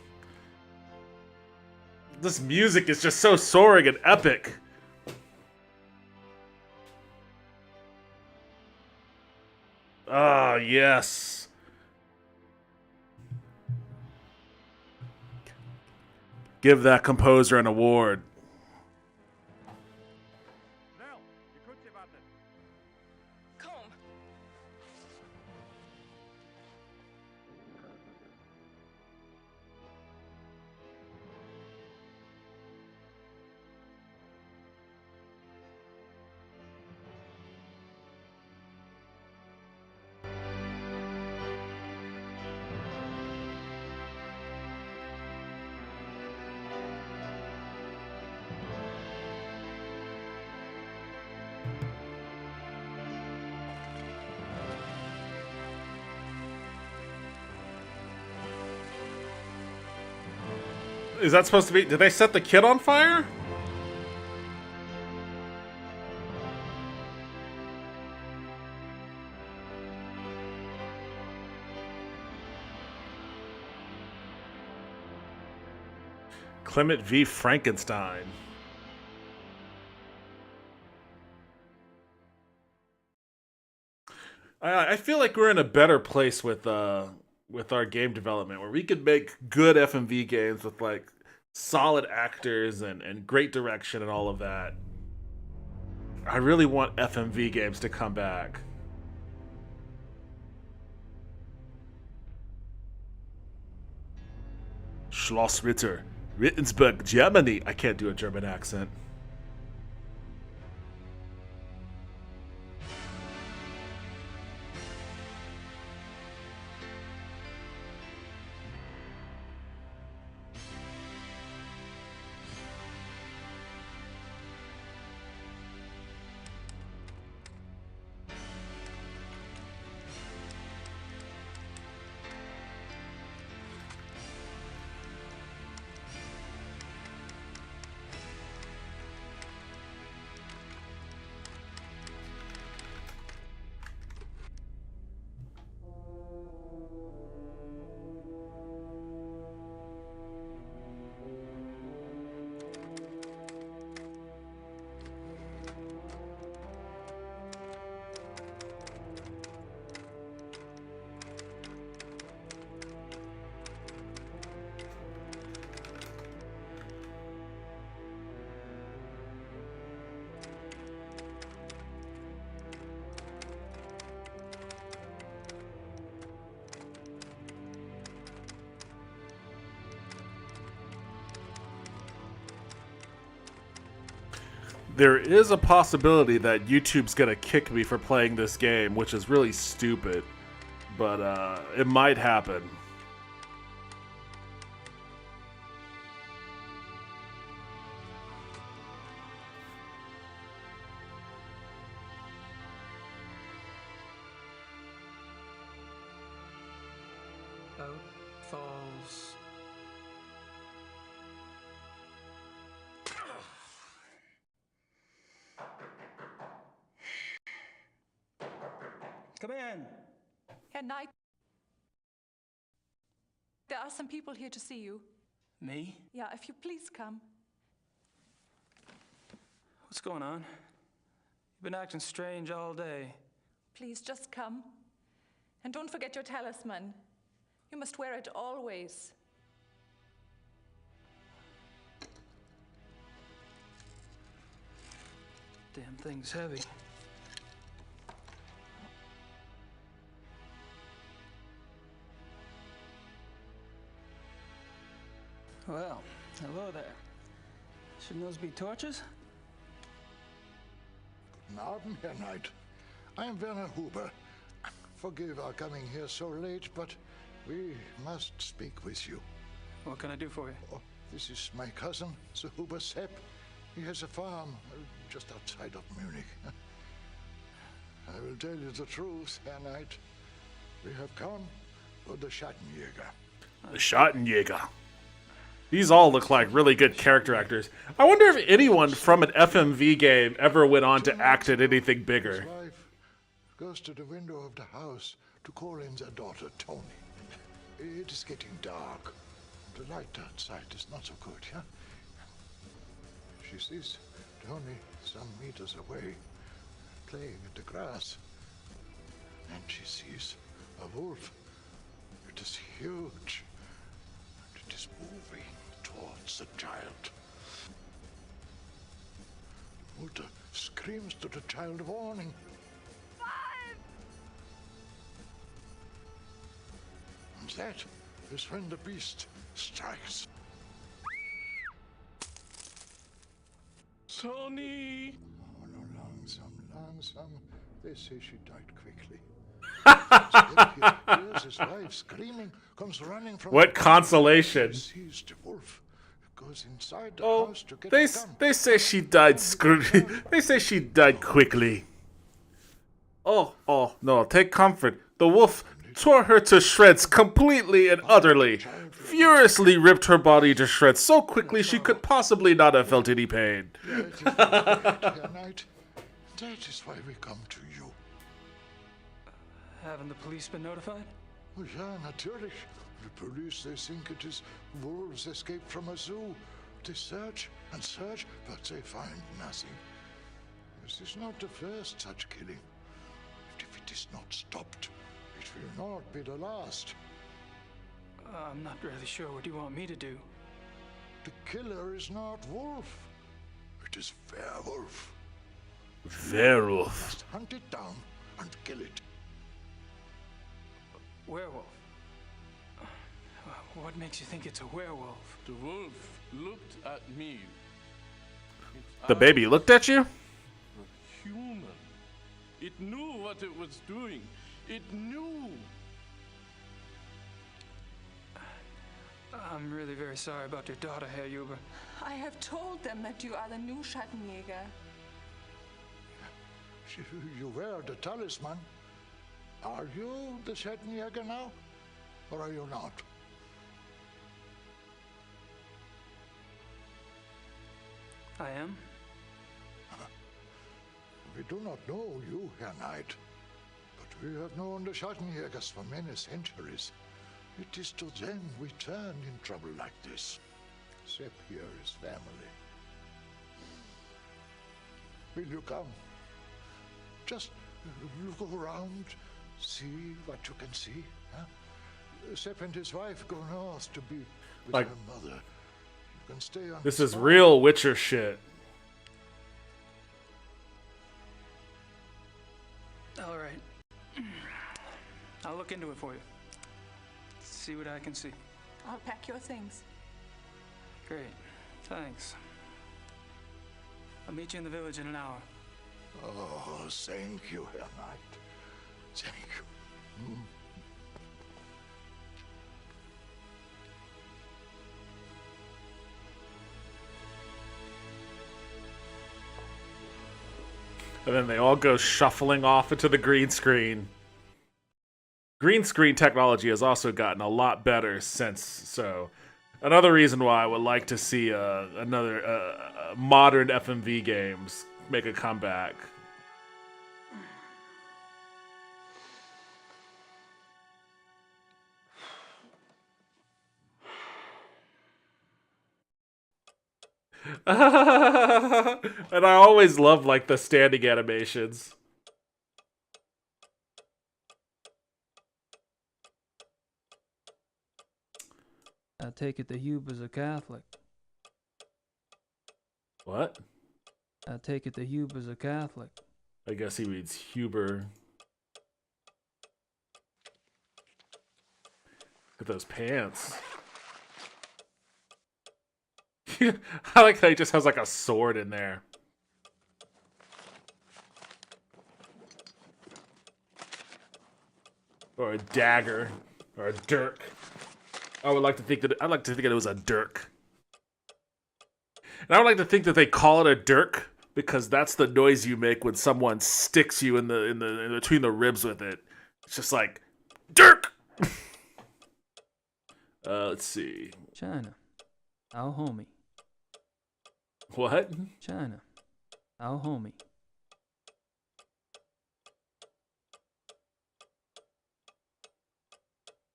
This music is just so soaring and epic. Ah, yes. Give that composer an award. Snäll, vi kutser i vattnet. Kom! Is that supposed to be? Did they set the kid on fire? Clement v. Frankenstein. I feel like we're in a better place with our game development, where we could make good FMV games with like solid actors and great direction and all of that. I really want FMV games to come back. Schloss Ritter, Rittensburg, Germany. I can't do a German accent. There is a possibility that YouTube's gonna kick me for playing this game, which is really stupid, but it might happen. Out falls. Come in. Herr Knight, there are some people here to see you. Me? Yeah, if you please come. What's going on? You've been acting strange all day. Please just come. And don't forget your talisman. You must wear it always. Damn thing's heavy. Well, hello there. Shouldn't those be torches? Guten Abend, Herr Knight. I am Werner Huber. Forgive our coming here so late, but we must speak with you. What can I do for you? Oh, this is my cousin, Sir Huber Sepp. He has a farm just outside of Munich. I will tell you the truth, Herr Knight. We have come for the Schattenjäger. The Schottenjäger. These all look like really good character actors. I wonder if anyone from an FMV game ever went on to act in anything bigger. His wife goes to the window of the house to call in their daughter, Tony. It is getting dark. The light outside is not so good, yeah? She sees Tony some meters away, playing at the grass. and she sees a wolf. It is huge, and it is moving towards the child. The mother screams to the child, warning. And that is when the beast strikes. Sonny! Oh, no, Langsam. They say she died quickly. He hears his wife screaming, comes running from What the consolation. sees the wolf, goes inside the Oh, house to get they a gun. they say she died they say she died quickly. Oh, no, take comfort. The wolf tore her to shreds completely and utterly. Furiously ripped her body to shreds so quickly she could possibly not have felt any pain. Yeah, it is very late here night. That is why we come to you. Haven't the police been notified? Oh, yeah, natürlich. The police, they think it is wolves escaped from a zoo. They search and search, but they find nothing. This is not the first such killing. And if it is not stopped, it will not be the last. I'm not really sure what you want me to do. The killer is not wolf. It is werewolf. Werewolf. Must hunt it down and kill it. Werewolf? What makes you think it's a werewolf? The wolf looked at me. The baby looked at you? Human. It knew what it was doing. It knew. I'm really very sorry about your daughter, Herr Huber. I have told them that you are the new Schattenjäger. You wear the talisman. Are you the Schattenjäger now? Or are you not? I am? We do not know you, Herr Knight, but we have known the Schattenjägers for many centuries. It is to them we turn in trouble like this. Sepp here is family. Will you come? Just look around, see what you can see. Huh? Sepp and his wife go north to be with Like- her mother. You can stay on This the is farm. real Witcher shit. All right. I'll look into it for you. See what I can see. I'll pack your things. Great. Thanks. I'll meet you in the village in an hour. Oh, thank you, Herr Knight. Thank you. And then they all go shuffling off into the green screen. Green screen technology has also gotten a lot better since, so another reason why I would like to see another modern FMV games make a comeback. And I always love like the standing animations. I take it the Huber's a Catholic. What? I take it the Huber's a Catholic. I guess he reads Huber. Look at those pants. I like how he just has like a sword in there. Or a dagger. Or a dirk. I would like to think that I'd like to think that it was a dirk. And I would like to think that they call it a dirk because that's the noise you make when someone sticks you in between the ribs with it. It's just like dirk. Let's see. China. Our homie. What? China. Our homie.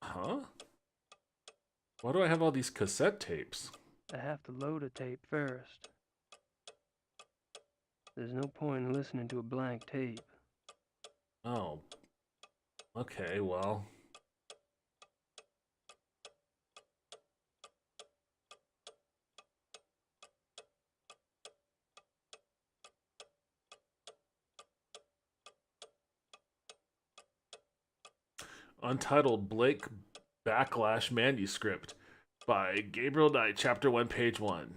Huh? Why do I have all these cassette tapes? I have to load a tape first. There's no point in listening to a blank tape. Oh. Okay, well. Untitled Blake Backlash Manuscript by Gabriel Knight, Chapter 1, Page 1.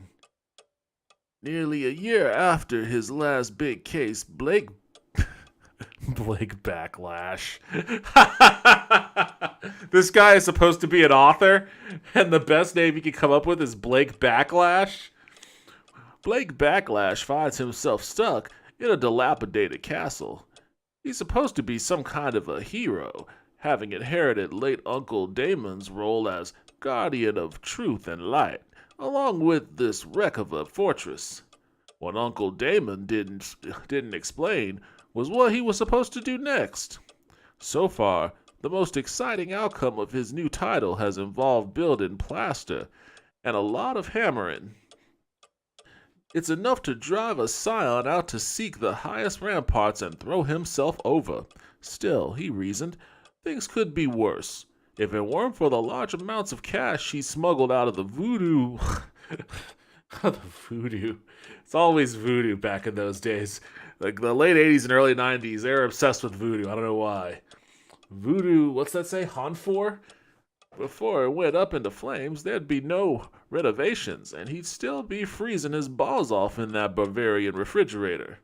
Nearly a year after his last big case, Blake Backlash. This guy is supposed to be an author, and the best name he could come up with is Blake Backlash. Blake Backlash finds himself stuck in a dilapidated castle. He's supposed to be some kind of a hero, having inherited late Uncle Damon's role as guardian of truth and light, along with this wreck of a fortress. What Uncle Damon didn't explain was what he was supposed to do next. So far, the most exciting outcome of his new title has involved building plaster and a lot of hammering. It's enough to drive a scion out to seek the highest ramparts and throw himself over. Still, he reasoned, things could be worse. If it weren't for the large amounts of cash he smuggled out of the voodoo... the voodoo. It's always voodoo back in those days. Like the late 80s and early 90s, they were obsessed with voodoo. I don't know why. Voodoo, what's that say? Hanfor? Before it went up into flames, there'd be no renovations, and he'd still be freezing his balls off in that Bavarian refrigerator.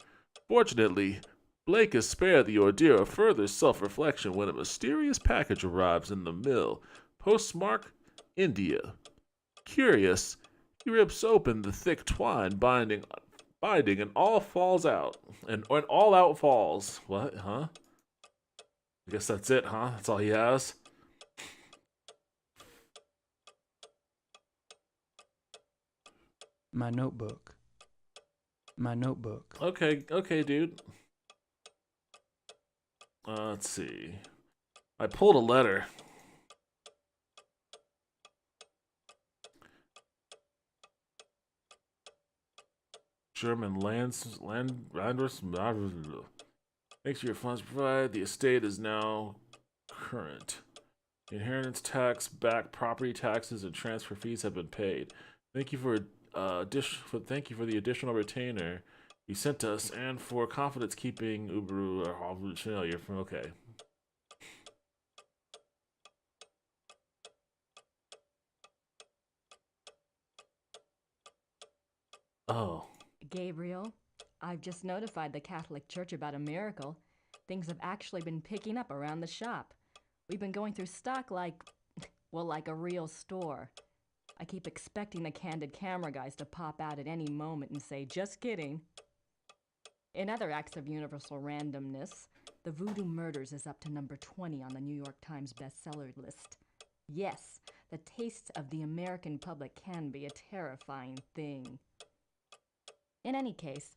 Fortunately, Blake is spared the ordeal of further self-reflection when a mysterious package arrives in the mill. Postmark, India. Curious, he rips open the thick twine binding, and all falls out. And all out falls. What, huh? I guess that's it, huh? That's all he has? My notebook. My notebook. Okay, dude. Let's see. I pulled a letter. German Landers. Makes your funds provide. The estate is now current. The inheritance tax, back property taxes, and transfer fees have been paid. Thank you for the additional retainer you sent us, and for confidence keeping Uberu. You're from okay. Oh. Gabriel, I've just notified the Catholic Church about a miracle. Things have actually been picking up around the shop. We've been going through stock like a real store. I keep expecting the candid camera guys to pop out at any moment and say, just kidding. In other acts of universal randomness, the Voodoo Murders is up to number 20 on the New York Times bestseller list. Yes, the tastes of the American public can be a terrifying thing. In any case,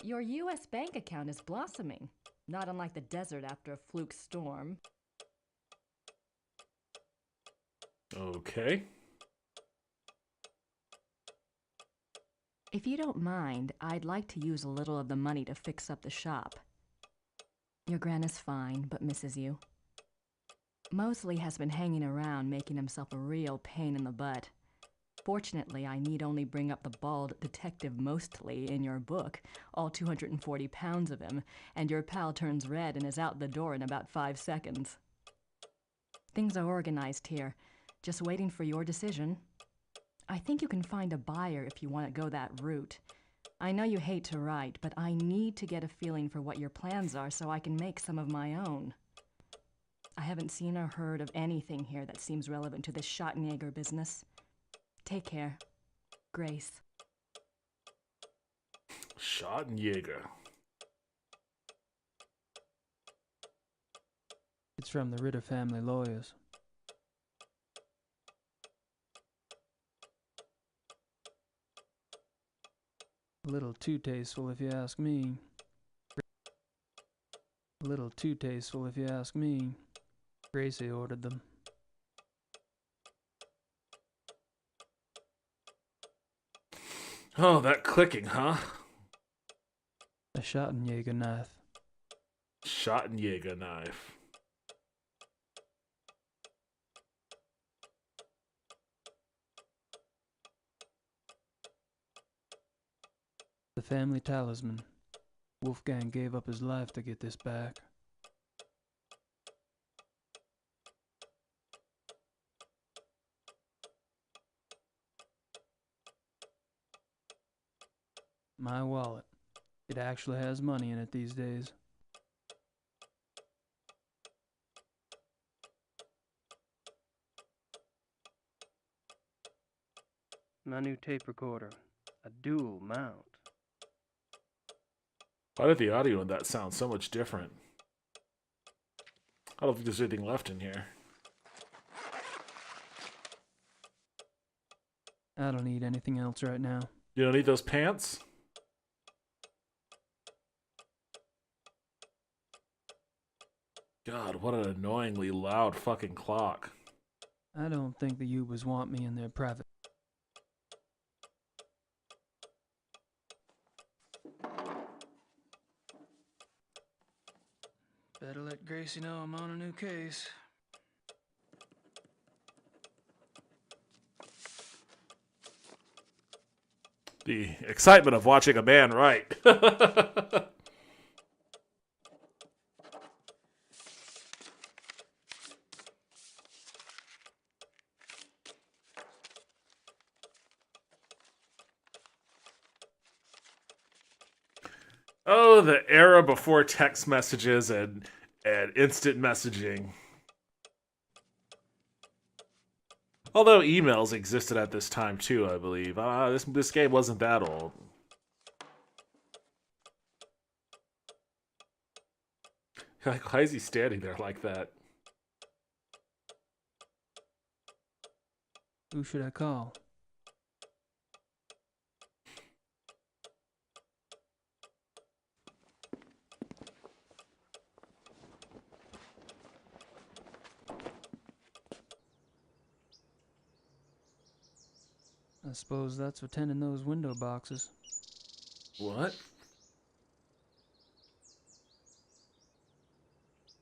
your U.S. bank account is blossoming, not unlike the desert after a fluke storm. Okay. If you don't mind, I'd like to use a little of the money to fix up the shop. Your Gran is fine, but misses you. Mosley has been hanging around, making himself a real pain in the butt. Fortunately, I need only bring up the bald detective Mostly in your book, all 240 pounds of him, and your pal turns red and is out the door in about 5 seconds. Things are organized here, just waiting for your decision. I think you can find a buyer if you want to go that route. I know you hate to write, but I need to get a feeling for what your plans are so I can make some of my own. I haven't seen or heard of anything here that seems relevant to this Schottenjäger business. Take care. Grace. Schottenjäger. It's from the Ritter family lawyers. A little too tasteful if you ask me. A little too tasteful if you ask me. Gracie ordered them. Oh, that clicking, huh? A Schottenjäger knife. Schottenjäger knife. the family talisman. Wolfgang gave up his life to get this back. My wallet. It actually has money in it these days. My new tape recorder. A dual mount. Why did the audio in that sound so much different? I don't think there's anything left in here. I don't need anything else right now. You don't need those pants? God, what an annoyingly loud fucking clock. I don't think the Ubers want me in their private. Better let Gracie know I'm on a new case. The excitement of watching a man write. Oh, the era before text messages and instant messaging. Although emails existed at this time too, I believe. This game wasn't that old. Like, why is he standing there like that? Who should I call? I suppose that's for tending those window boxes. What?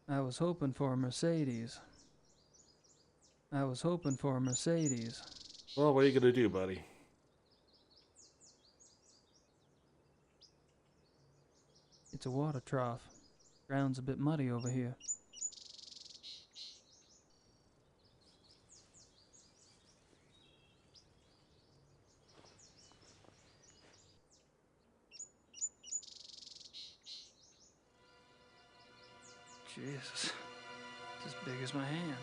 I was hoping for a Mercedes. I was hoping for a Mercedes. Well, what are you gonna do, buddy? It's a water trough. Ground's a bit muddy over here. Jesus. It's as big as my hand.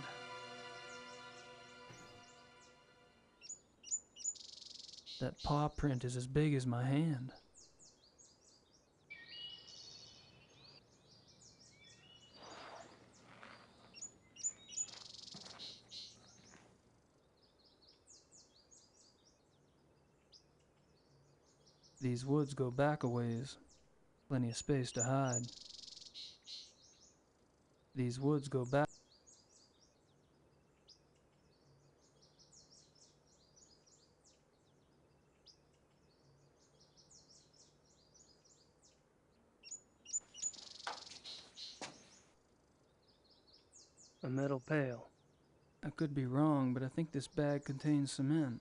That paw print is as big as my hand. These woods go back a ways. Plenty of space to hide. These woods go back. A metal pail. I could be wrong, but I think this bag contains cement.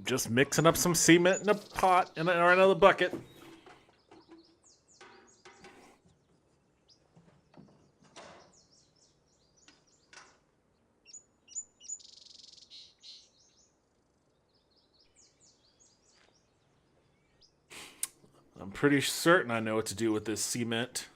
Just mixing up some cement in a pot or another bucket. I'm pretty certain I know what to do with this cement.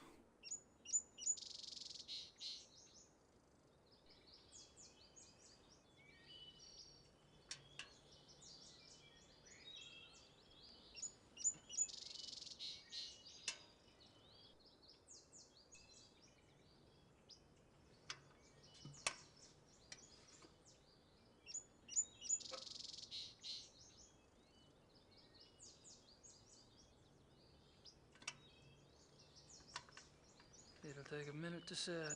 It'll take a minute to set.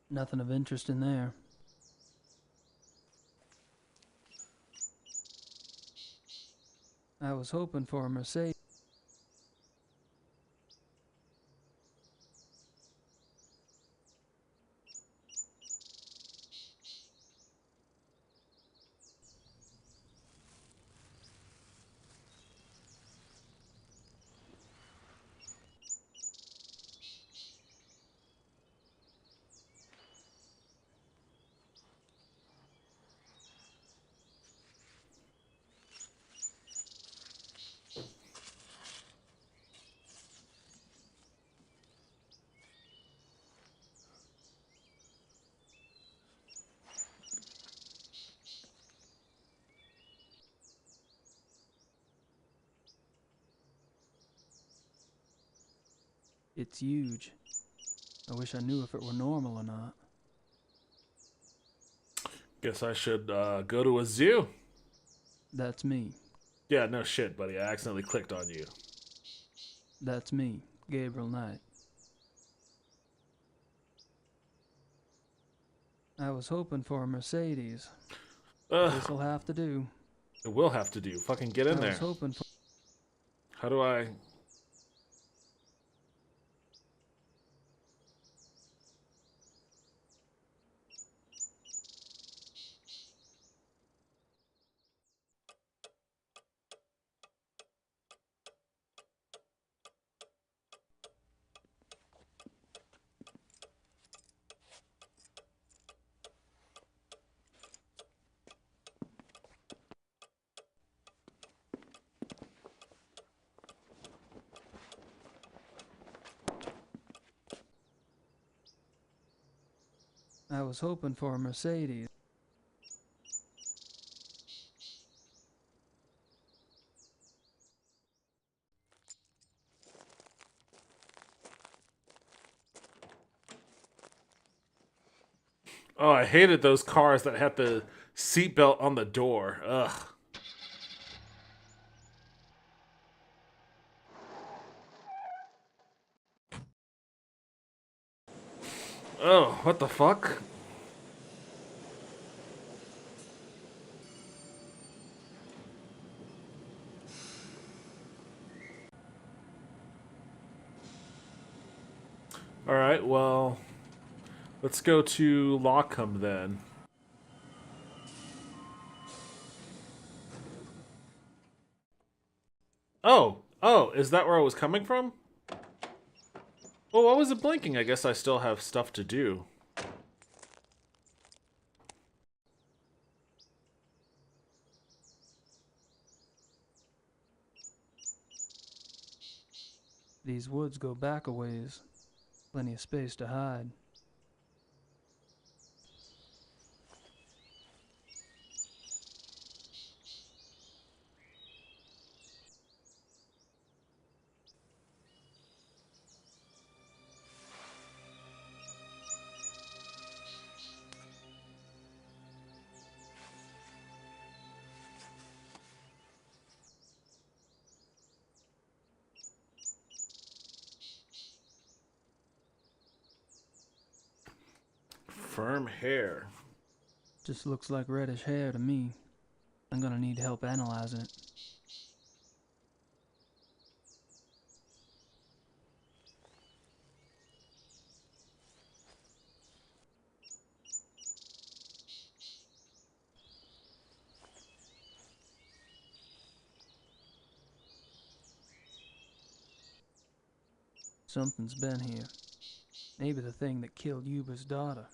Nothing of interest in there. I was hoping for a Mercedes. It's huge. I wish I knew if it were normal or not. Guess I should go to a zoo. That's me. Yeah, no shit, buddy. I accidentally clicked on you. That's me, Gabriel Knight. I was hoping for a Mercedes. Ugh, This'll have to do. it will have to do. Fucking get in I there. was hoping for. How do I... I was hoping for a Mercedes. Oh, I hated those cars that had the seatbelt on the door. Ugh. Oh, what the fuck? Alright, well... Let's go to Lockham then. Oh, is that where I was coming from? Well, why was it blinking? I guess I still have stuff to do. These woods go back a ways. Plenty of space to hide. Firm hair. Just looks like reddish hair to me. I'm gonna need help analyzing it. Something's been here. Maybe the thing that killed Yuba's daughter.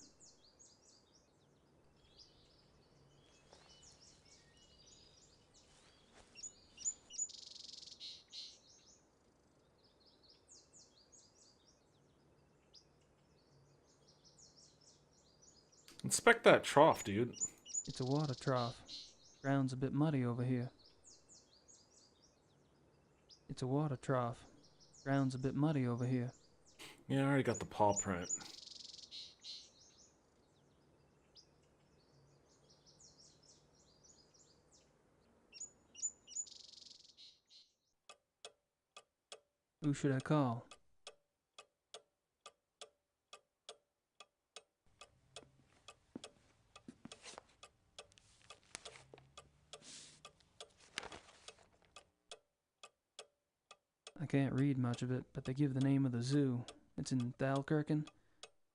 Inspect that trough, dude. It's a water trough. Ground's a bit muddy over here. It's a water trough. Ground's a bit muddy over here. Yeah, I already got the paw print. Who should I call? I can't read much of it, but they give the name of the zoo. It's in Thalkirken.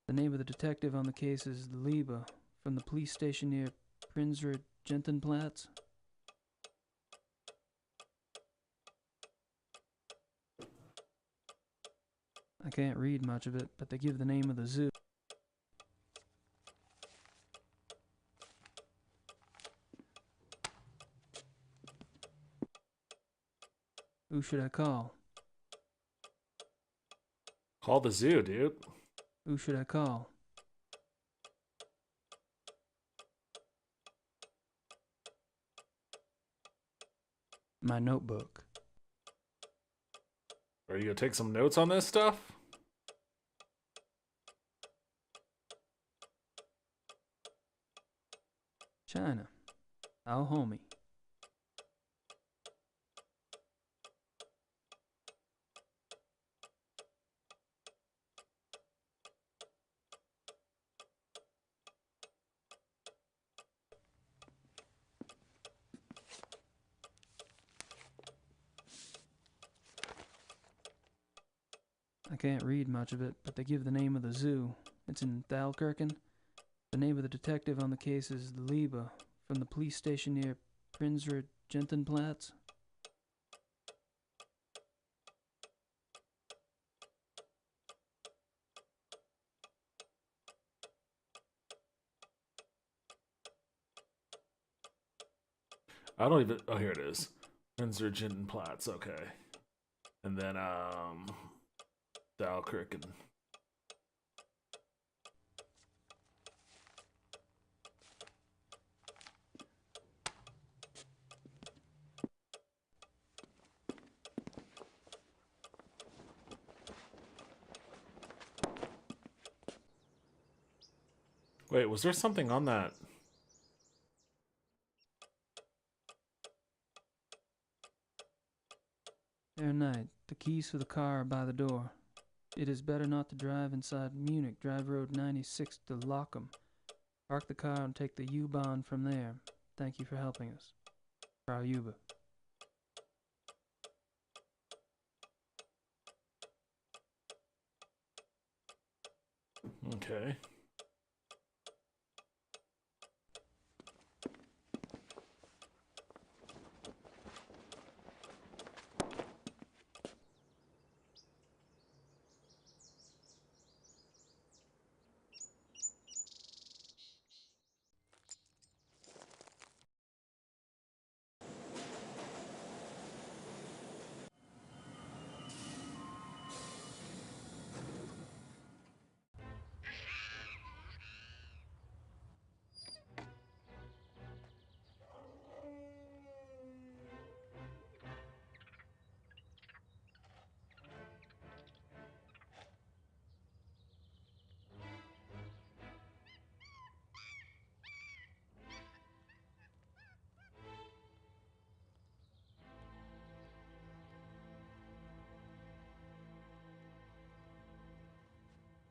The name of the detective on the case is Liebe, from the police station near Prinsrud Gentenplatz. I can't read much of it, but they give the name of the zoo. Who should I call? Call the zoo, dude. Who should I call? My notebook. Are you gonna take some notes on this stuff? China. Our homie. I can't read much of it, but they give the name of the zoo. It's in Thalkirken. The name of the detective on the case is Liebe, from the police station near Prinsrud Gentenplatz. I don't even. Oh, here it is. Platz. Okay. And then, Dalkirk. Wait, was there something on that? Herr Knight, the keys for the car are by the door. It is better not to drive inside Munich. Drive Road 96 to Lockham. Park the car and take the U-Bahn from there. Thank you for helping us. Frau Jube. Okay.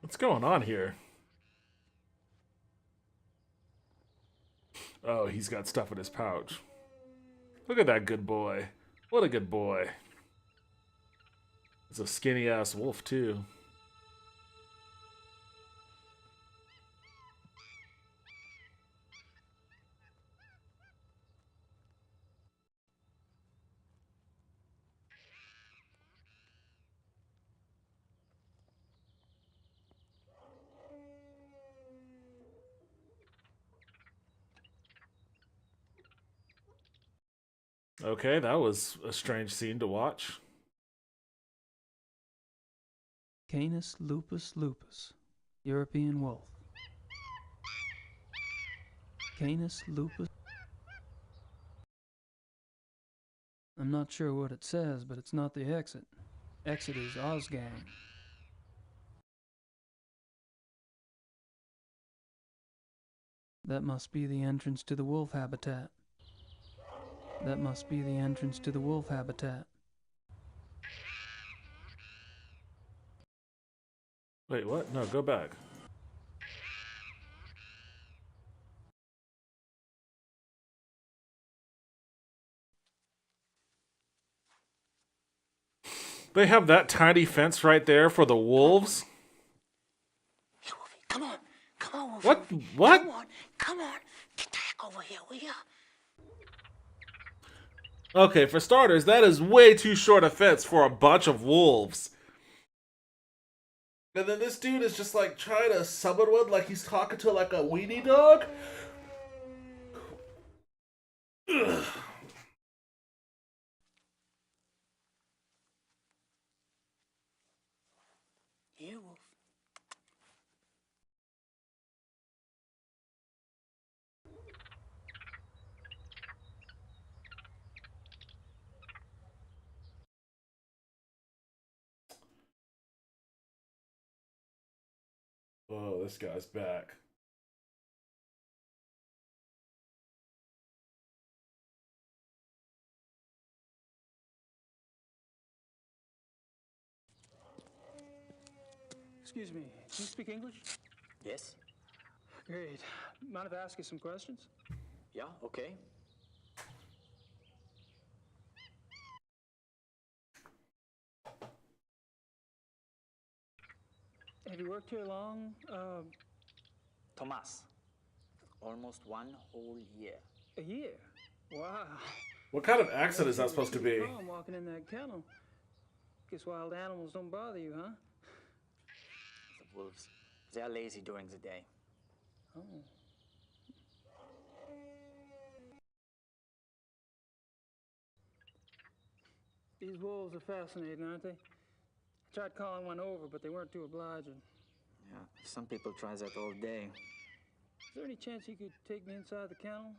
What's going on here? Oh, he's got stuff in his pouch. Look at that good boy. What a good boy. It's a skinny ass wolf, too. Okay, that was a strange scene to watch. Canis lupus lupus. European wolf. Canis lupus. I'm not sure what it says, but it's not the exit. Exit is Osgang. That must be the entrance to the wolf habitat. That must be the entrance to the wolf habitat. Wait, what? No, go back. They have that tiny fence right there for the wolves. Hey, Wolfie, come on. Come on, Wolfie. What? What? Come on. Come on. Get the heck over here, will ya? Okay, for starters, that is way too short a fence for a bunch of wolves. And then this dude is just like trying to summon one like he's talking to like a weenie dog. Ugh. Here, Wolf. Oh, this guy's back. Excuse me, do you speak English? Yes? Great. Mind if I ask you some questions? Yeah, okay. Have you worked here long? Thomas. Almost 1 whole year. A year? Wow. What kind of accent is that supposed to be? I'm walking in that kennel. Guess wild animals don't bother you, huh? The wolves. They are lazy during the day. Oh. These wolves are fascinating, aren't they? I tried calling one over, but they weren't too obliging. Yeah, some people try that all day. Is there any chance you could take me inside the kennel?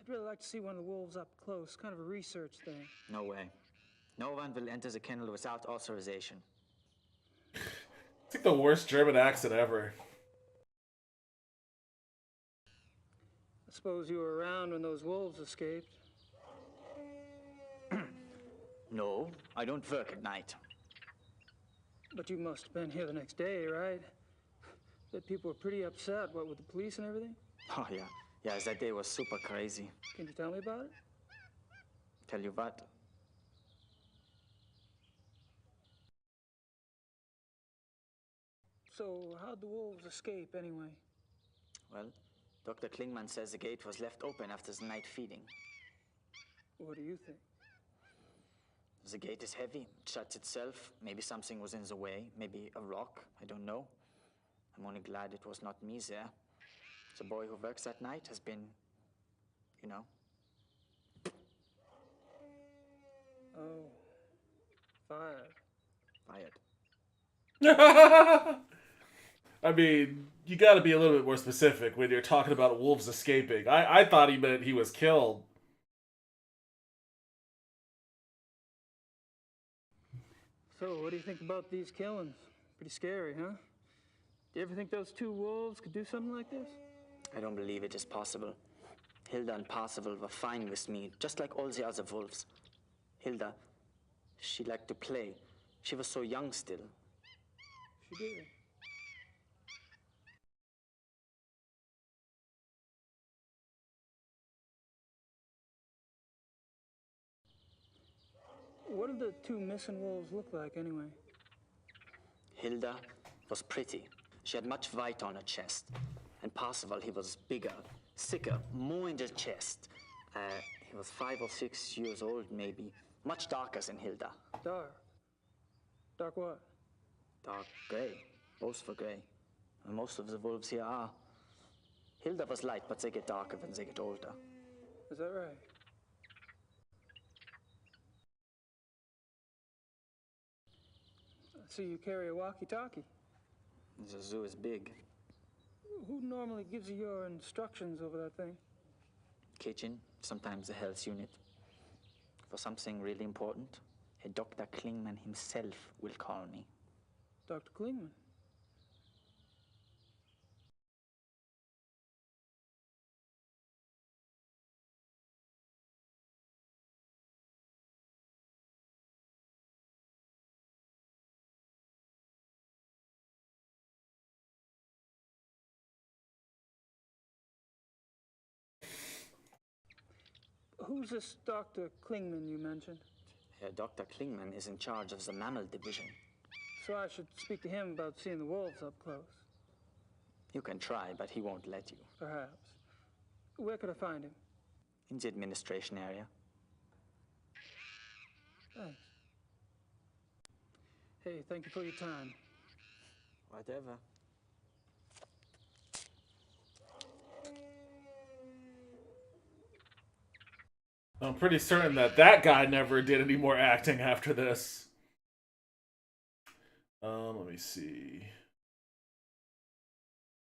I'd really like to see one of the wolves up close, kind of a research thing. No way. No one will enter the kennel without authorization. It's like the worst German accent ever. I suppose you were around when those wolves escaped. No, I don't work at night. But you must have been here the next day, right? That people were pretty upset, what, with the police and everything? Oh, yeah. Yeah, that day was super crazy. Can you tell me about it? Tell you what? So, how'd the wolves escape, anyway? Well, Dr. Klingman says the gate was left open after the night feeding. What do you think? The gate is heavy. It shuts itself. Maybe something was in the way. Maybe a rock. I don't know. I'm only glad it was not me there. The boy who works that night has been, you know. Oh. Fired. Fired. I mean, you gotta be a little bit more specific when you're talking about wolves escaping. I thought he meant he was killed. So, what do you think about these killings? Pretty scary, huh? Do you ever think those two wolves could do something like this? I don't believe it is possible. Hilda and Parzival were fine with me, just like all the other wolves. Hilda, she liked to play. She was so young still. She did. What did the two missing wolves look like, anyway? Hilda was pretty. She had much white on her chest. And Parzival, he was bigger, thicker, more in the chest. He was 5 or 6 years old, maybe. Much darker than Hilda. Dark. Dark what? Dark gray. Both were gray. And most of the wolves here are. Hilda was light, but they get darker when they get older. Is that right? So you carry a walkie-talkie? The zoo is big. Who normally gives you your instructions over that thing? Kitchen, sometimes the health unit. For something really important, Dr. Klingman himself will call me. Dr. Klingman? Who's this Dr. Klingman you mentioned? Dr. Klingman is in charge of the mammal division. So I should speak to him about seeing the wolves up close. You can try, but he won't let you. Perhaps. Where could I find him? In the administration area. Thanks. Hey, thank you for your time. Whatever. I'm pretty certain that that guy never did any more acting after this. Let me see.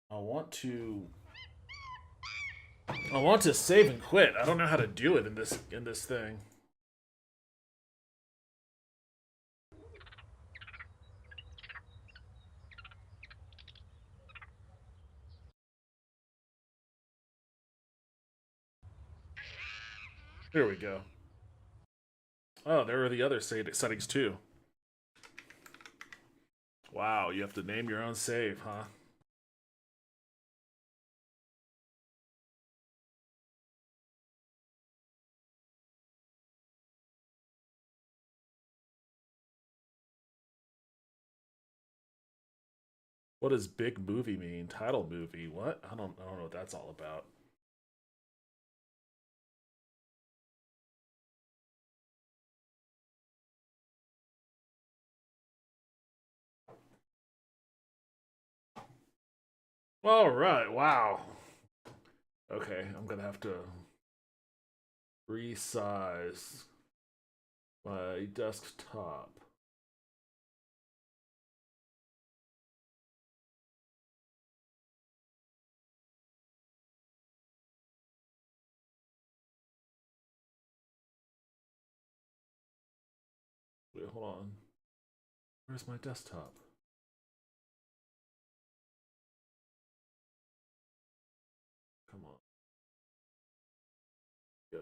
I want to save and quit. I don't know how to do it in this thing. Here we go. Oh, there are the other settings too. Wow, you have to name your own save, huh? What does big movie mean? Title movie? What? I don't know what that's all about. All right. Wow. Okay, I'm gonna have to resize my desktop. Wait, hold on. Where's my desktop? Come on. Go.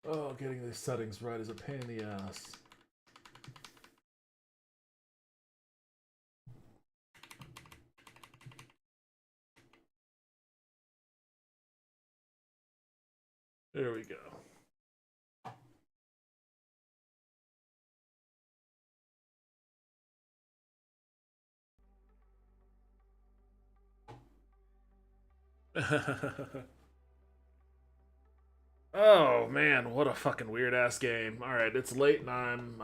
Oh, getting these settings right is a pain in the ass. There we go. Oh man, what a fucking weird ass game. Alright, it's late and I'm